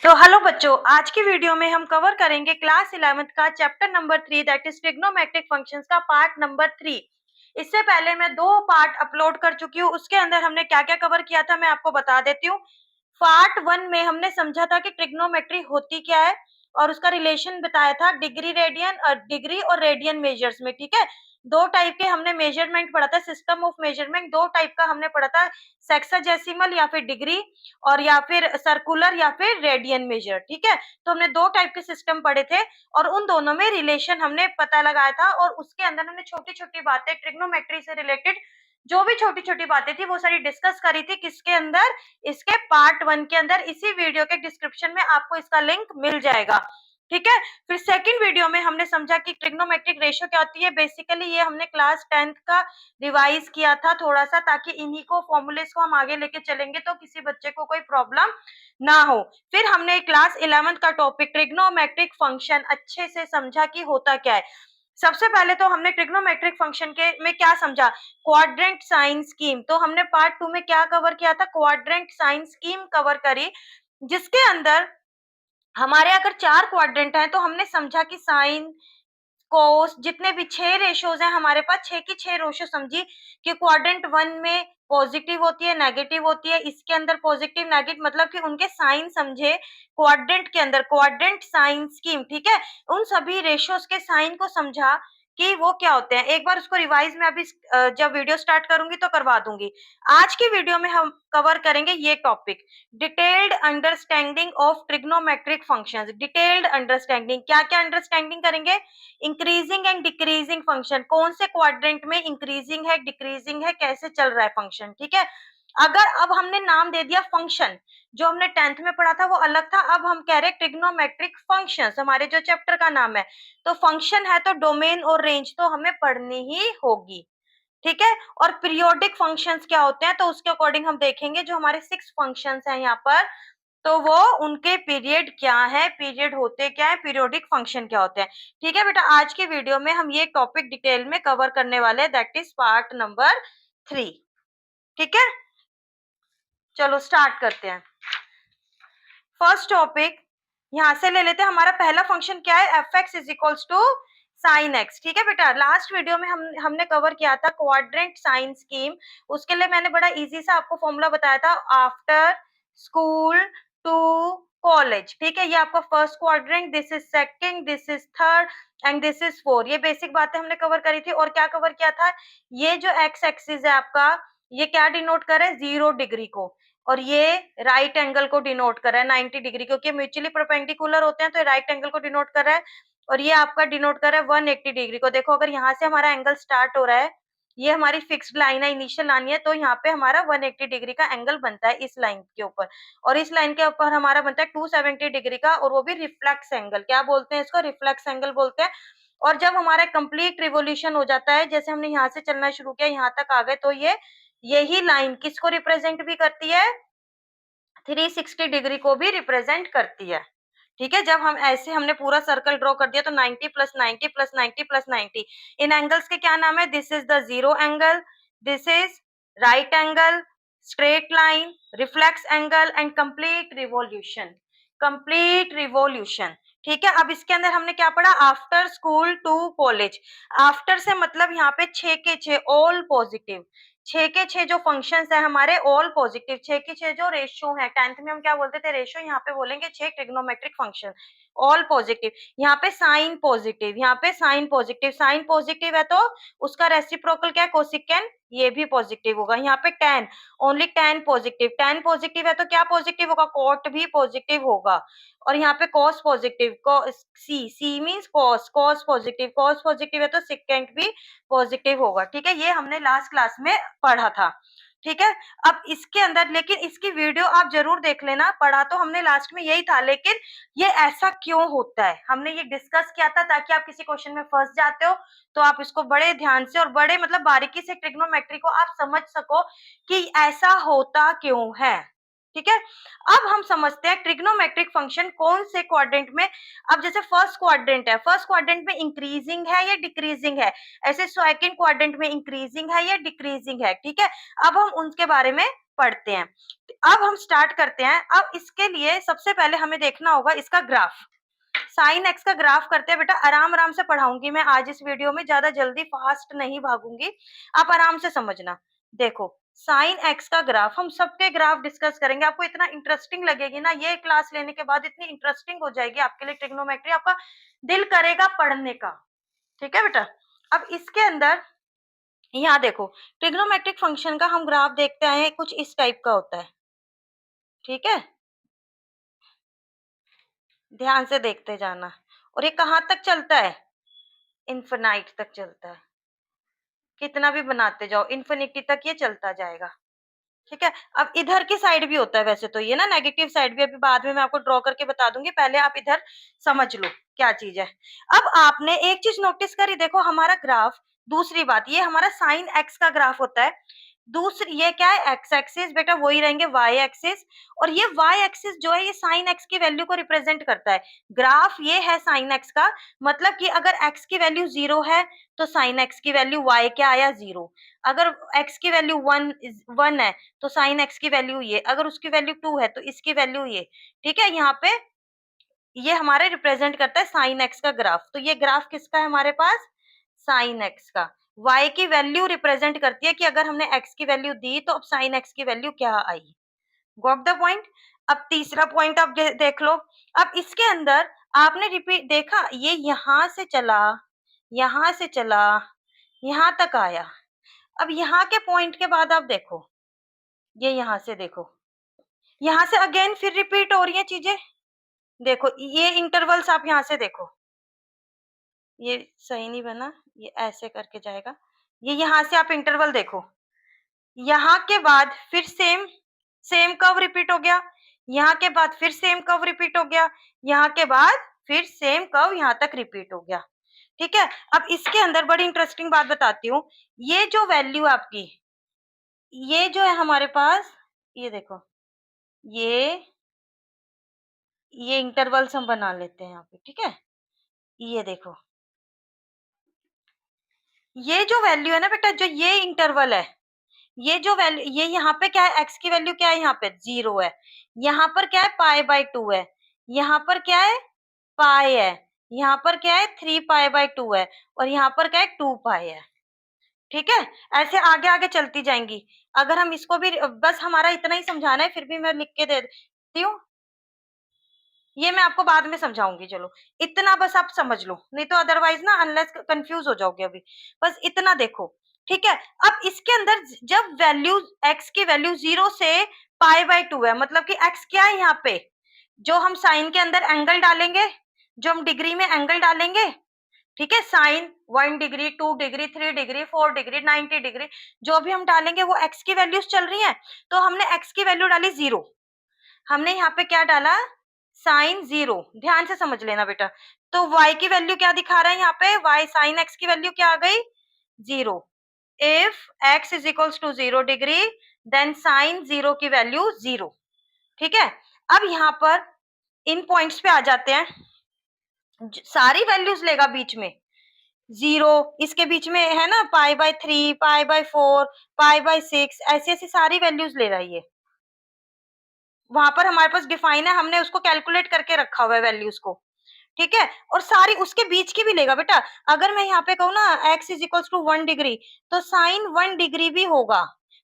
तो हेलो बच्चों, आज की वीडियो में हम कवर करेंगे क्लास 11th का chapter number 3 that is trigonometric functions का पार्ट नंबर 3। इससे पहले मैं 2 पार्ट अपलोड कर चुकी हूँ। उसके अंदर हमने क्या-क्या कवर किया था मैं आपको बता देती हूँ। पार्ट 1 में हमने समझा था कि ट्रिग्नोमेट्री होती क्या है और उसका रिलेशन बताया था डिग्री और रेडियन मेजर्स में, ठीक है। 2 टाइप के हमने मेजरमेंट पढ़ा था, सिस्टम ऑफ मेजरमेंट 2 टाइप का हमने पढ़ा था, सेक्साजेसिमल या फिर डिग्री और या फिर सर्कुलर या फिर रेडियन मेजर, ठीक है। तो हमने 2 टाइप के सिस्टम पढ़े थे और उन दोनों में रिलेशन हमने पता लगाया था और उसके अंदर हमने छोटी-छोटी बातें ट्रिग्नोमेट्री से रिलेटेड जो भी छोटी-छोटी बातें थी वो सारी डिस्कस करी थी। किसके अंदर? इसके पार्ट 1 के अंदर। इसी वीडियो के डिस्क्रिप्शन में आपको इसका लिंक मिल जाएगा, ठीक है। फिर सेकंड वीडियो में हमने समझा कि ट्रिग्नोमेट्रिक रेशियो क्या होती है। बेसिकली ये हमने क्लास 10th का रिवाइज किया था थोड़ा सा, ताकि इन्हीं को फॉर्मूलेस को हम आगे लेके चलेंगे तो किसी बच्चे को कोई प्रॉब्लम ना हो। फिर हमने क्लास 11th का टॉपिक ट्रिग्नोमेट्रिक फंक्शन अच्छे से समझा कि होता क्या है। सबसे पहले तो हमने ट्रिग्नोमेट्रिक फंक्शन के में क्या समझा, क्वाड्रेंट साइन स्कीम। तो हमने पार्ट 2 में क्या कवर किया था, क्वाड्रेंट साइन स्कीम कवर करी, जिसके अंदर हमारे अगर 4 क्वाड्रेंट हैं तो हमने समझा कि साइन कोस जितने भी 6 रेशियोज हैं हमारे पास, 6 की 6 रेशियो समझी कि क्वाड्रेंट 1 में पॉजिटिव होती है, नेगेटिव होती है। इसके अंदर पॉजिटिव नेगेटिव मतलब कि उनके साइन समझे क्वाड्रेंट के अंदर, क्वाड्रेंट साइन स्कीम, ठीक है। उन सभी रेशियोज के साइन को समझा कि वो क्या होते हैं। एक बार उसको रिवाइज में अभी जब वीडियो स्टार्ट करूंगी तो करवा दूंगी। आज की वीडियो में हम कवर करेंगे ये topic, detailed understanding of trigonometric functions. Detailed understanding, क्या क्या अंडरस्टैंडिंग करेंगे, इंक्रीजिंग एंड डिक्रीजिंग फंक्शन, कौन से क्वाड्रेंट में इंक्रीजिंग है डिक्रीजिंग है, कैसे चल रहा है फंक्शन, ठीक है। अगर अब हमने नाम दे दिया फंक्शन, जो हमने 10th में पढ़ा था वो अलग था, अब हम कह रहे हैं ट्रिग्नोमेट्रिक फंक्शंस, हमारे जो चैप्टर का नाम है। तो फंक्शन है तो डोमेन और रेंज तो हमें पढ़नी ही होगी, ठीक है। और पीरियोडिक फंक्शंस क्या होते हैं तो उसके अकॉर्डिंग हम देखेंगे। जो हमारे 6 फंक्शंस हैं यहाँ पर, तो वो उनके पीरियड क्या है, पीरियड होते क्या है, पीरियोडिक फंक्शन क्या होते हैं, ठीक है बेटा। आज की वीडियो में हम ये टॉपिक डिटेल में कवर करने वाले हैं, दैट इज पार्ट नंबर 3, ठीक है। चलो स्टार्ट करते हैं। फर्स्ट टॉपिक यहां से ले लेते हैं। हमारा पहला फंक्शन क्या है, f x is equals to sine x, ठीक है बेटा। लास्ट वीडियो में हमने कवर किया था क्वाड्रेंट साइन स्कीम। उसके लिए मैंने बड़ा इजी सा आपको फॉर्मूला बताया था, आफ्टर स्कूल टू कॉलेज, ठीक है। ये आपका first quadrant, this is second, this is third and this is four. ये बेसिक बातें हमने कवर करी थी। और क्या कवर किया था, ये जो एक्स एक्सिस है आपका, ये क्या डिनोट कर रहा है, 0 डिग्री को, और ये राइट एंगल को डिनोट कर रहा है 90 डिग्री, क्योंकि म्यूचुअली परपेंडिकुलर होते हैं तो राइट एंगल को डिनोट कर रहा है। और ये आपका डिनोट कर रहा है 180 डिग्री को। देखो अगर यहाँ से हमारा एंगल स्टार्ट हो रहा है, ये हमारी फिक्स्ड लाइन है, इनिशियल लाइन है, तो यहाँ पे हमारा 180 डिग्री का एंगल बनता है इस लाइन के ऊपर। और इस लाइन के ऊपर हमारा बनता है 270 डिग्री का, और वो भी रिफ्लेक्स एंगल। क्या बोलते हैं इसको, रिफ्लेक्स एंगल बोलते हैं। और जब हमारा कंप्लीट रिवोल्यूशन हो जाता है, जैसे हमने यहाँ से चलना शुरू किया यहाँ तक आ गए, तो ये यही लाइन किसको रिप्रेजेंट भी करती है, 360 डिग्री को भी रिप्रेजेंट करती है, ठीक है। जब हम ऐसे हमने पूरा सर्कल ड्रॉ कर दिया तो 90 प्लस 90 प्लस 90 प्लस 90, इन एंगल्स के क्या नाम है, this is the zero angle, this is right angle, straight line, reflex angle and complete revolution, complete revolution, ठीक है। अब इसके अंदर हमने क्या पढ़ा, after school to college. After से मतलब यहाँ पे 6 के 6 ऑल पॉजिटिव, 6 के 6 जो फंक्शंस है हमारे ऑल पॉजिटिव, 6 के 6 जो रेशियो है, 10th में हम क्या बोलते थे, रेशियो, यहाँ पे बोलेंगे 6 ट्रिग्नोमेट्रिक फंक्शन ऑल पॉजिटिव। यहाँ पे साइन पॉजिटिव, यहाँ पे साइन पॉजिटिव, साइन पॉजिटिव है तो उसका रेसिप्रोकल क्या है, कोसिकेंड, ये भी पॉजिटिव होगा। यहाँ पे ten, only ten positive, ten positive है तो क्या पॉजिटिव होगा, कॉट भी पॉजिटिव होगा। और यहाँ पे cos positive, C, C means cos, cos positive, cos positive है तो सिकेंड भी पॉजिटिव होगा, ठीक है। ये हमने लास्ट क्लास में पढ़ा था, ठीक है। अब इसके अंदर लेकिन इसकी वीडियो आप जरूर देख लेना, पढ़ा तो हमने लास्ट में यही था, लेकिन ये ऐसा क्यों होता है हमने ये डिस्कस किया था, ताकि आप किसी क्वेश्चन में फंस जाते हो तो आप इसको बड़े ध्यान से और बड़े मतलब बारीकी से ट्रिग्नोमेट्री को आप समझ सको कि ऐसा होता क्यों है, ठीक है। अब हम समझते हैं ट्रिग्नोमेट्रिक फंक्शन कौन से क्वाड्रेंट में। अब जैसे फर्स्ट क्वाड्रेंट है, फर्स्ट क्वाड्रेंट में इंक्रीजिंग है या डिक्रीजिंग है, ऐसे सेकंड क्वाड्रेंट में इंक्रीजिंग है या डिक्रीजिंग है, ठीक है। अब हम उनके बारे में पढ़ते हैं। अब हम स्टार्ट करते हैं। अब इसके लिए सबसे पहले हमें देखना होगा इसका ग्राफ। साइन एक्स का ग्राफ करते हैं बेटा, आराम आराम से पढ़ाऊंगी मैं आज इस वीडियो में, ज्यादा जल्दी फास्ट नहीं भागूंगी, आप आराम से समझना। देखो साइन एक्स का ग्राफ, हम सबके ग्राफ डिस्कस करेंगे, आपको इतना इंटरेस्टिंग लगेगी ना, ये क्लास लेने के बाद इतनी इंटरेस्टिंग हो जाएगी आपके लिए ट्रिग्नोमेट्री, आपका दिल करेगा पढ़ने का। ठीक है बेटा, अब इसके अंदर यहाँ देखो ट्रिग्नोमेट्रिक फंक्शन का हम ग्राफ देखते आए हैं, कुछ इस टाइप का होता है। ठीक है, ध्यान से देखते जाना। और ये कहाँ तक चलता है, इन्फिनाइट तक चलता है, कितना भी बनाते जाओ इन्फिनिटी तक ये चलता जाएगा। ठीक है, अब इधर की साइड भी होता है वैसे तो ये ना, नेगेटिव साइड भी, अभी बाद में मैं आपको ड्रॉ करके बता दूंगी, पहले आप इधर समझ लो क्या चीज है। अब आपने एक चीज नोटिस करी, देखो हमारा ग्राफ, दूसरी बात ये हमारा साइन एक्स का ग्राफ होता है, दूसरी ये क्या है, एक्स एक्सिस बेटा वही रहेंगे वाई एक्सिस, और ये वाई एक्सिस जो है ये साइन एक्स की वैल्यू को रिप्रेजेंट करता है। ग्राफ ये है साइन एक्स का, मतलब कि अगर एक्स की वैल्यू 0 है तो साइन एक्स की वैल्यू वाई क्या आया 0, अगर एक्स की वैल्यू 1 है तो साइन एक्स की वैल्यू ये, अगर उसकी वैल्यू 2 है तो इसकी वैल्यू ये। ठीक है, यहाँ पे ये हमारे रिप्रेजेंट करता है साइन एक्स का ग्राफ, तो ये ग्राफ किसका है हमारे पास, साइन एक्स का। y की वैल्यू रिप्रेजेंट करती है कि अगर हमने x की वैल्यू दी तो अब साइन x की वैल्यू क्या आई। Got the point. अब तीसरा पॉइंट आप देख लो, अब इसके अंदर आपने रिपीट देखा, ये यहां से चला, यहां से चला, यहां तक आया। अब यहाँ के पॉइंट के बाद आप देखो, ये यहां से देखो, यहां से अगेन फिर रिपीट हो रही है चीजें। देखो ये इंटरवल्स आप यहां से देखो, ये सही नहीं बना, ये ऐसे करके जाएगा, ये यहां से आप इंटरवल देखो, यहाँ के बाद फिर सेम सेम कर्व रिपीट हो गया, यहाँ के बाद फिर सेम कर्व रिपीट हो गया, यहाँ के बाद फिर सेम कर्व यहाँ तक रिपीट हो गया। ठीक है, अब इसके अंदर बड़ी इंटरेस्टिंग बात बताती हूँ, ये जो वैल्यू आपकी, ये जो है हमारे पास, ये देखो, ये ये इंटरवल्स हम बना लेते हैं यहाँ पे। ठीक है, ये देखो, ये जो वैल्यू है ना बेटा, जो ये इंटरवल है, ये जो वैल्यू, ये यहाँ पे क्या है, एक्स की वैल्यू क्या है, यहाँ पे 0 है, यहाँ पर क्या है पाई/2 है, यहाँ पर क्या है पाई है, यहाँ पर क्या है 3 पाई/2 है, और यहाँ पर क्या है 2 पाई है। ठीक है, ऐसे आगे आगे चलती जाएंगी। अगर हम इसको भी, बस हमारा इतना ही समझाना है, फिर भी मैं लिख के दे देती हूँ, ये मैं आपको बाद में समझाऊंगी, चलो इतना बस आप समझ लो, नहीं तो अदरवाइज ना अनलेस कंफ्यूज हो जाओगे अभी, बस इतना देखो। ठीक है, अब इसके अंदर जब वैल्यू x की वैल्यू 0 से पाई/2 है, मतलब कि x क्या है यहाँ पे, जो हम साइन के अंदर एंगल डालेंगे, जो हम डिग्री में एंगल डालेंगे, ठीक है, sine 1 degree 2 degree 3 degree 4 degree 90 degree, जो भी हम डालेंगे वो x की वैल्यूज चल रही है, तो हमने x की वैल्यू डाली 0, हमने यहाँ पे क्या डाला साइन 0, ध्यान से समझ लेना बेटा। तो y की वैल्यू क्या दिखा रहा है यहाँ पे, y साइन x की वैल्यू क्या आ गई 0, if x is equals to 0 degree then sine 0 की वैल्यू 0। ठीक है, अब यहाँ पर इन पॉइंट्स पे आ जाते हैं, सारी वैल्यूज लेगा बीच में 0, इसके बीच में है ना पाई/3 पाई/4 पाई/6, ऐसी ऐसी सारी वैल्यूज ले रहा है ये, वहां पर हमारे पास डिफाइन है, हमने उसको कैलकुलेट करके रखा हुआ है वैल्यूज को। ठीक है, और सारी उसके बीच की भी लेगा बेटा, अगर मैं यहाँ पे कहूँ ना x is equal to 1 degree, तो साइन 1 डिग्री भी होगा,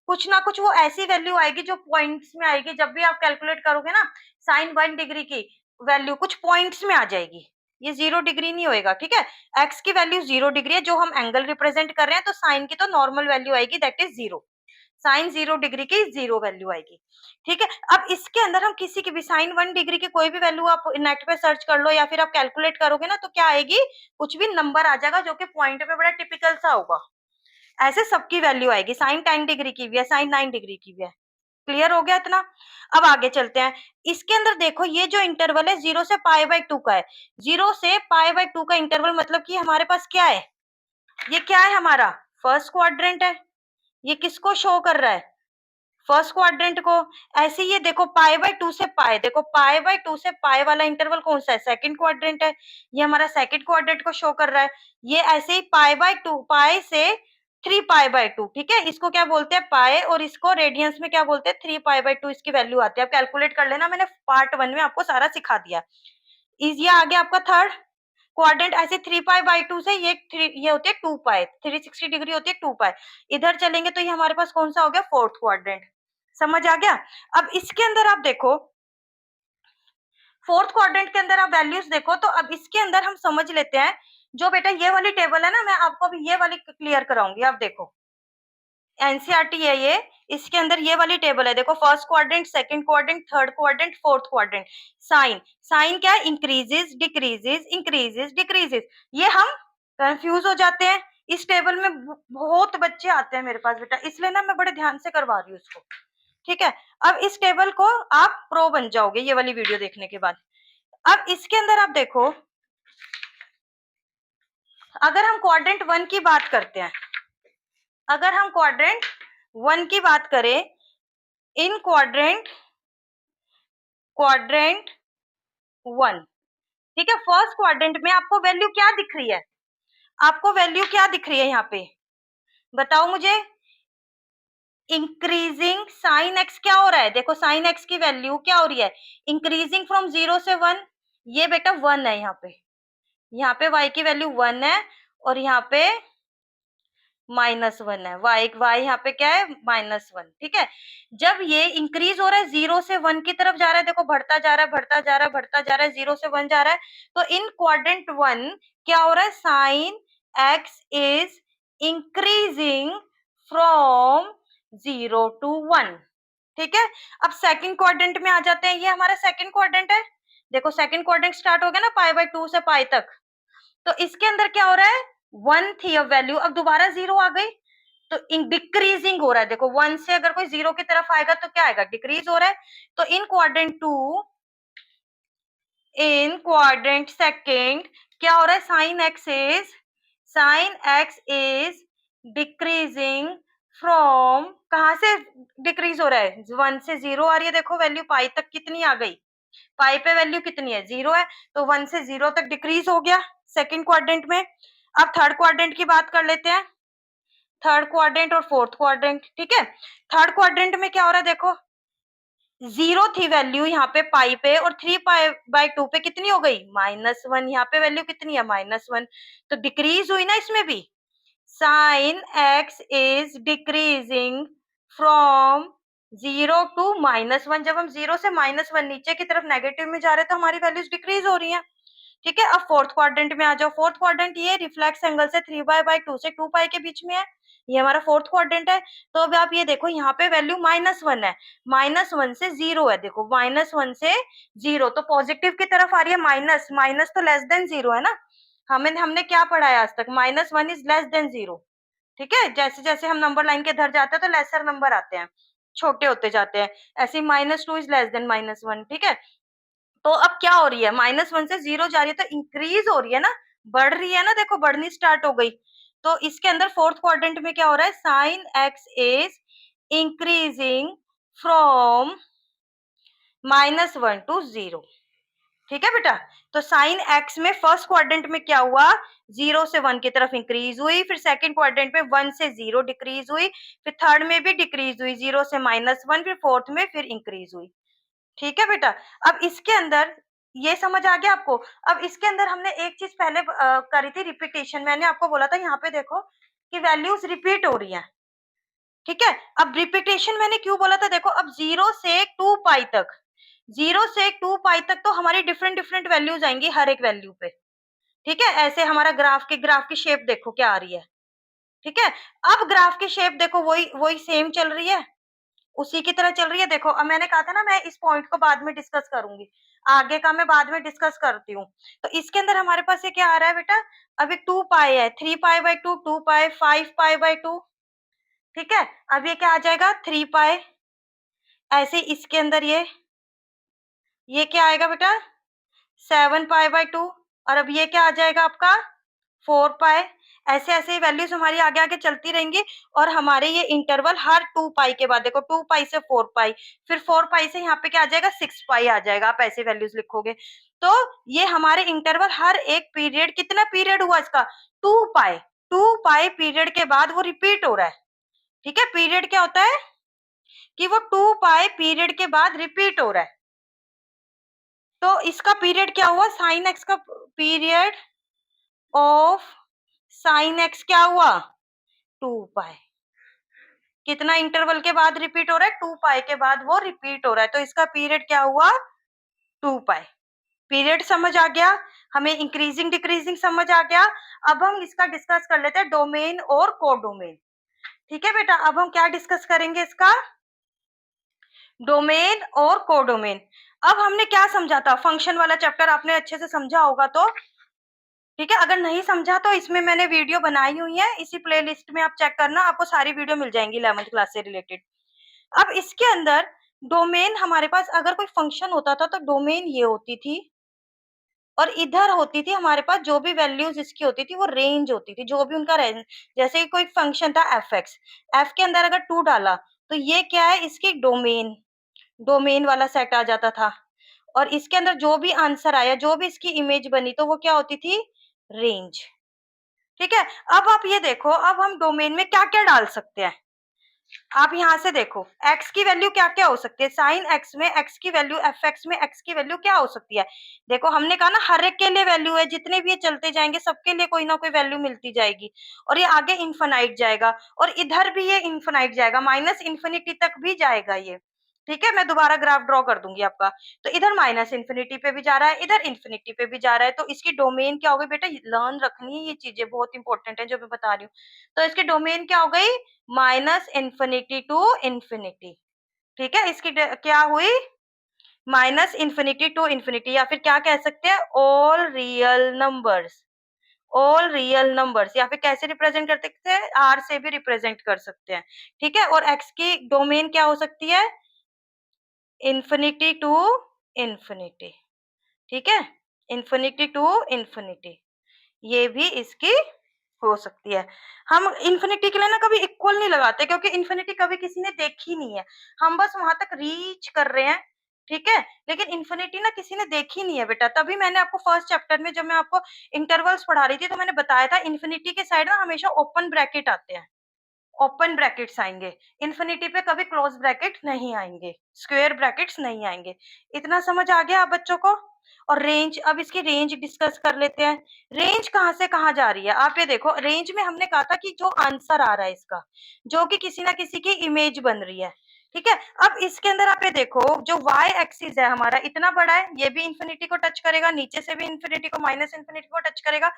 कुछ ना कुछ वो ऐसी वैल्यू आएगी जो पॉइंट्स में आएगी, जब भी आप कैलकुलेट करोगे ना साइन 1 डिग्री की वैल्यू कुछ पॉइंट्स में आ जाएगी, ये 0 डिग्री नहीं होएगा। ठीक है, x की वैल्यू 0 डिग्री है, जो हम एंगल रिप्रेजेंट कर रहे हैं, तो साइन की तो नॉर्मल वैल्यू आएगी दैट इज 0, साइन 0 डिग्री की 0 वैल्यू आएगी। ठीक है, अब इसके अंदर हम किसी की भी साइन 1 डिग्री की कोई भी वैल्यू आप नेट पे सर्च कर लो या फिर आप कैलकुलेट करोगे ना, तो क्या आएगी, कुछ भी नंबर आ जाएगा जो कि पॉइंट पे बड़ा टिपिकल सा होगा, ऐसे सबकी वैल्यू आएगी, साइन 10 डिग्री की भी है, साइन 9 डिग्री की भी है। क्लियर हो गया इतना। अब आगे चलते हैं, इसके अंदर देखो ये जो इंटरवल है 0 से पाई/2 का है, 0 से पाई/2 का इंटरवल, मतलब कि हमारे पास क्या है, ये क्या है हमारा फर्स्ट क्वाड्रेंट है, ये किसको शो कर रहा है, फर्स्ट क्वाड्रेंट को। ऐसे ये देखो पाई/2 से पाई, देखो पाई/2 से पाई वाला इंटरवल कौन सा है, सेकंड क्वाड्रेंट है, ये हमारा सेकंड क्वाड्रेंट को शो कर रहा है। ये ऐसे ही पाई/2 पाई से 3π/2, ठीक है। इसको क्या बोलते हैं पाए, और इसको रेडियंस में क्या बोलते हैं 3π/2 इसकी वैल्यू आती है। आप कैलकुलेट कर लेना, मैंने पार्ट 1 में आपको सारा सिखा दिया। इज आ गया आपका थर्ड क्वाड्रेंट। ऐसे 3π/2 से ये होती है 2π, 360 डिग्री होती है 2π। इधर चलेंगे तो ये हमारे पास कौन सा हो गया फोर्थ क्वाड्रेंट। समझ आ गया। अब इसके अंदर आप देखो, फोर्थ क्वाड्रेंट के अंदर आप वैल्यूज देखो, तो अब इसके अंदर हम समझ लेते हैं। जो बेटा ये वाली टेबल है ना, मैं आपको अभी ये वाली क्लियर कराऊंगी। आप देखो एनसीईआरटी है ये, इसके अंदर ये वाली टेबल है। देखो first quadrant, second quadrant, third quadrant, fourth quadrant. Sine, sine क्या है इंक्रीजेस डिक्रीजेस इंक्रीजेस डिक्रीजेस। ये हम कंफ्यूज हो जाते हैं। इस टेबल में बहुत बच्चे आते हैं मेरे पास बेटा, इसलिए ना मैं बड़े ध्यान से करवा रही हूँ उसको, ठीक है। अब इस टेबल को आप प्रो बन जाओगे ये वाली वीडियो देखने के बाद। अब इसके अंदर आप देखो, अगर हम क्वाड्रेंट 1 की बात करते हैं, अगर हम क्वाड्रेंट 1 की बात करें, इन क्वाड्रेंट 1, ठीक है। फर्स्ट क्वाड्रेंट में आपको वैल्यू क्या दिख रही है, आपको वैल्यू क्या दिख रही है यहाँ पे बताओ मुझे। इंक्रीजिंग साइन एक्स क्या हो रहा है, देखो साइन एक्स की वैल्यू क्या हो रही है, इंक्रीजिंग फ्रॉम 0 से 1। ये बेटा 1 है यहाँ पे y की वैल्यू 1 है, और यहाँ पे -1 है। y यहाँ पे क्या है -1, ठीक है। जब ये इंक्रीज हो रहा है 0 से 1 की तरफ जा रहा है, देखो बढ़ता जा रहा है बढ़ता जा रहा है बढ़ता जा रहा है, 0 से 1 जा रहा है, तो इन क्वाड्रेंट 1 क्या हो रहा है, sine x is increasing from 0 to 1, ठीक है। अब सेकंड क्वाड्रेंट में आ जाते हैं, ये हमारा सेकंड क्वाड्रेंट है। देखो सेकंड क्वाड्रेंट स्टार्ट हो गया ना π/2 से पाई तक, तो इसके अंदर क्या हो रहा है 1 थी अब वैल्यू, अब दोबारा 0 आ गई, तो डिक्रीजिंग हो रहा है। देखो 1 से अगर कोई 0 की तरफ आएगा तो क्या आएगा, डिक्रीज हो रहा है। तो इन क्वाड्रेंट 2, इन क्वाड्रेंट सेकंड क्या हो रहा है, sine x is decreasing from, कहां से डिक्रीज हो रहा है 1 से 0 आ रही है। देखो वैल्यू पाई तक कितनी आ गई, पाई पे वैल्यू कितनी है 0 है, तो 1 से 0 तक डिक्रीज हो गया सेकंड क्वाड्रेंट में। अब थर्ड क्वाड्रेंट की बात कर लेते हैं, थर्ड क्वाड्रेंट और फोर्थ क्वाड्रेंट, ठीक है। थर्ड क्वाड्रेंट में क्या हो रहा है, देखो 0 थी वैल्यू यहाँ पे पाई पे, और 3π/2 पे कितनी हो गई -1। यहाँ पे वैल्यू कितनी है -1, तो डिक्रीज हुई ना इसमें भी। Sine x is decreasing from 0 to -1। जब हम 0 से -1 नीचे की तरफ नेगेटिव में जा रहे हैं तो हमारी वैल्यूज डिक्रीज हो रही हैं, ठीक है। अब फोर्थ क्वाड्रेंट में आ जाओ। फोर्थ क्वाड्रेंट ये रिफ्लेक्स एंगल से 3π/2 से 2π के बीच में है, ये हमारा फोर्थ क्वाड्रेंट है। तो अब आप ये देखो यहाँ पे वैल्यू -1 है, -1 से 0 है। देखो -1 से 0 तो पॉजिटिव की तरफ आ रही है, माइनस माइनस तो लेस देन 0 है ना। हमने क्या पढ़ा है आज तक, -1 इज लेस देन 0, ठीक है। जैसे जैसे हम नंबर लाइन के इधर जाते हैं तो लेसर नंबर आते हैं, छोटे होते जाते हैं। ऐसे -2 इज लेस देन -1, ठीक है। तो अब क्या हो रही है, -1 से 0 जा रही है, तो इंक्रीज हो रही है ना, बढ़ रही है ना, देखो बढ़नी स्टार्ट हो गई। तो इसके अंदर फोर्थ क्वाड्रेंट में क्या हो रहा है, sine x is increasing from -1 to 0, ठीक है बेटा। तो साइन एक्स में फर्स्ट क्वाड्रेंट में क्या हुआ, 0 से 1 की तरफ इंक्रीज हुई, फिर सेकंड क्वाड्रेंट में 1 से 0 डिक्रीज हुई, फिर थर्ड में भी डिक्रीज हुई 0 से -1, फिर फोर्थ में फिर इंक्रीज हुई, ठीक है बेटा। अब इसके अंदर ये समझ आ गया आपको। अब इसके अंदर हमने एक चीज पहले करी थी रिपीटेशन, मैंने आपको बोला था यहाँ पे देखो कि वैल्यूज रिपीट हो रही हैं, ठीक है। अब रिपीटेशन मैंने क्यों बोला था, देखो अब 0 से 2π तक, 0 से 2π तक तो हमारी डिफरेंट डिफरेंट वैल्यूज आएंगी हर एक वैल्यू पे, ठीक है। ऐसे हमारा ग्राफ की शेप देखो क्या आ रही है, ठीक है। अब ग्राफ की शेप देखो वही वही सेम चल रही है, उसी की तरह चल रही है। देखो अब मैंने कहा था ना मैं इस पॉइंट को बाद में डिस्कस करूंगी, आगे का मैं बाद में डिस्कस करती हूँ। तो इसके अंदर हमारे पास ये क्या आ रहा है बेटा, अब एक 2π है, 3π/2, 2π, 5π/2, ठीक है। अब ये क्या आ जाएगा 3π, ऐसे इसके अंदर ये क्या आएगा बेटा 7π/2, और अब ये क्या आ जाएगा आपका 4π। ऐसे ऐसे वैल्यूज हमारी आगे आगे चलती रहेंगी, और हमारे ये इंटरवल हर 2π के बाद, देखो 2π से 4π, फिर 4π से यहाँ पे क्या आ जाएगा 6π आ जाएगा, आप ऐसे वैल्यूज लिखोगे। तो ये हमारे इंटरवल हर एक पीरियड, कितना पीरियड हुआ इसका 2π, 2 पाई पीरियड के बाद वो रिपीट हो रहा है। ठीक है, पीरियड क्या होता है कि वो 2 पाई पीरियड के बाद रिपीट हो रहा है। तो इसका पीरियड क्या हुआ, साइन एक्स का पीरियड ऑफ साइन एक्स क्या हुआ, 2 पाई। कितना इंटरवल के बाद रिपीट हो रहा है, 2 पाई के बाद वो रिपीट हो रहा है, तो इसका पीरियड क्या हुआ, 2 पाई। पीरियड समझ आ गया, हमें इंक्रीजिंग डिक्रीजिंग समझ आ गया। अब हम इसका डिस्कस कर लेते हैं डोमेन और कोडोमेन। ठीक है बेटा, अब हम क्या डिस्कस करेंगे इसका, डोमेन और कोडोमेन। अब हमने क्या समझा था, फंक्शन वाला चैप्टर आपने अच्छे से समझा होगा तो ठीक है, अगर नहीं समझा तो इसमें मैंने वीडियो बनाई हुई है, इसी प्लेलिस्ट में आप चेक करना, आपको सारी वीडियो मिल जाएंगी 11th क्लास से रिलेटेड। अब इसके अंदर डोमेन, हमारे पास अगर कोई फंक्शन होता था तो डोमेन ये होती थी, और इधर होती थी हमारे पास जो भी वैल्यूज इसकी होती थी वो रेंज होती थी, जो भी उनका रेंज। जैसे कि कोई फंक्शन था एफ एक्स, एफ के अंदर अगर 2 डाला तो ये क्या है, इसकी डोमेन, डोमेन वाला सेट आ जाता था, और इसके अंदर जो भी आंसर आया, जो भी इसकी इमेज बनी, तो वो क्या होती थी, रेंज। ठीक है, अब आप ये देखो, अब हम डोमेन में क्या क्या डाल सकते हैं। आप यहाँ से देखो, x की वैल्यू क्या क्या हो सकती है, साइन x में x की वैल्यू, एफ एक्स में x की वैल्यू क्या हो सकती है। देखो हमने कहा ना, हर एक के लिए वैल्यू है, जितने भी ये चलते जाएंगे सबके लिए कोई ना कोई वैल्यू मिलती जाएगी, और ये आगे इन्फिनाइट जाएगा, और इधर भी ये इन्फिनाइट जाएगा, माइनस इन्फिनिटी तक भी जाएगा ये। ठीक है, मैं दोबारा ग्राफ ड्रॉ कर दूंगी आपका। तो इधर माइनस इन्फिनिटी पे भी जा रहा है, इधर इन्फिनिटी पे भी जा रहा है, तो इसकी डोमेन क्या हो गई बेटा, लर्न रखनी है, ये चीजें बहुत इंपॉर्टेंट है जो मैं बता रही हूँ। तो इसकी डोमेन क्या हो गई, माइनस इन्फिनिटी टू इन्फिनिटी। ठीक है, इसकी क्या हुई, माइनस इन्फिनिटी टू इन्फिनिटी, या फिर क्या कह सकते हैं, all real numbers, all real numbers, या फिर कैसे रिप्रेजेंट कर सकते हैं, आर से भी रिप्रेजेंट कर सकते हैं। ठीक है, और एक्स की डोमेन क्या हो सकती है, इन्फिनिटी टू इन्फिनिटी। ठीक है, इन्फिनिटी टू इन्फिनिटी, ये भी इसकी हो सकती है। हम इन्फिनिटी के लिए ना कभी इक्वल नहीं लगाते, क्योंकि इन्फिनिटी कभी किसी ने देखी नहीं है, हम बस वहां तक रीच कर रहे हैं। ठीक है, लेकिन इन्फिनिटी ना किसी ने देखी नहीं है बेटा, तभी मैंने आपको फर्स्ट चैप्टर में जब मैं आपको इंटरवल्स पढ़ा रही थी तो मैंने बताया था, इन्फिनिटी के साइड ना हमेशा ओपन ब्रैकेट आते हैं, ओपन ब्रैकेट्स आएंगे, इन्फिनिटी पे कभी क्लोज ब्रैकेट नहीं आएंगे, स्क्वायर ब्रैकेट्स नहीं आएंगे। इतना समझ आ गया आप बच्चों को। और रेंज, अब इसकी रेंज डिस्कस कर लेते हैं। रेंज कहाँ से कहाँ जा रही है, आप ये देखो, रेंज में हमने कहा था कि जो आंसर आ रहा है इसका, जो कि किसी ना किसी की इमेज बन रही है। ठीक है, अब इसके अंदर आप ये देखो, जो y एक्सिस है हमारा इतना बड़ा है, ये भी इन्फिनिटी को टच करेगा, नीचे से भी इन्फिनिटी को, माइनस इन्फिनिटी को टच करेगा,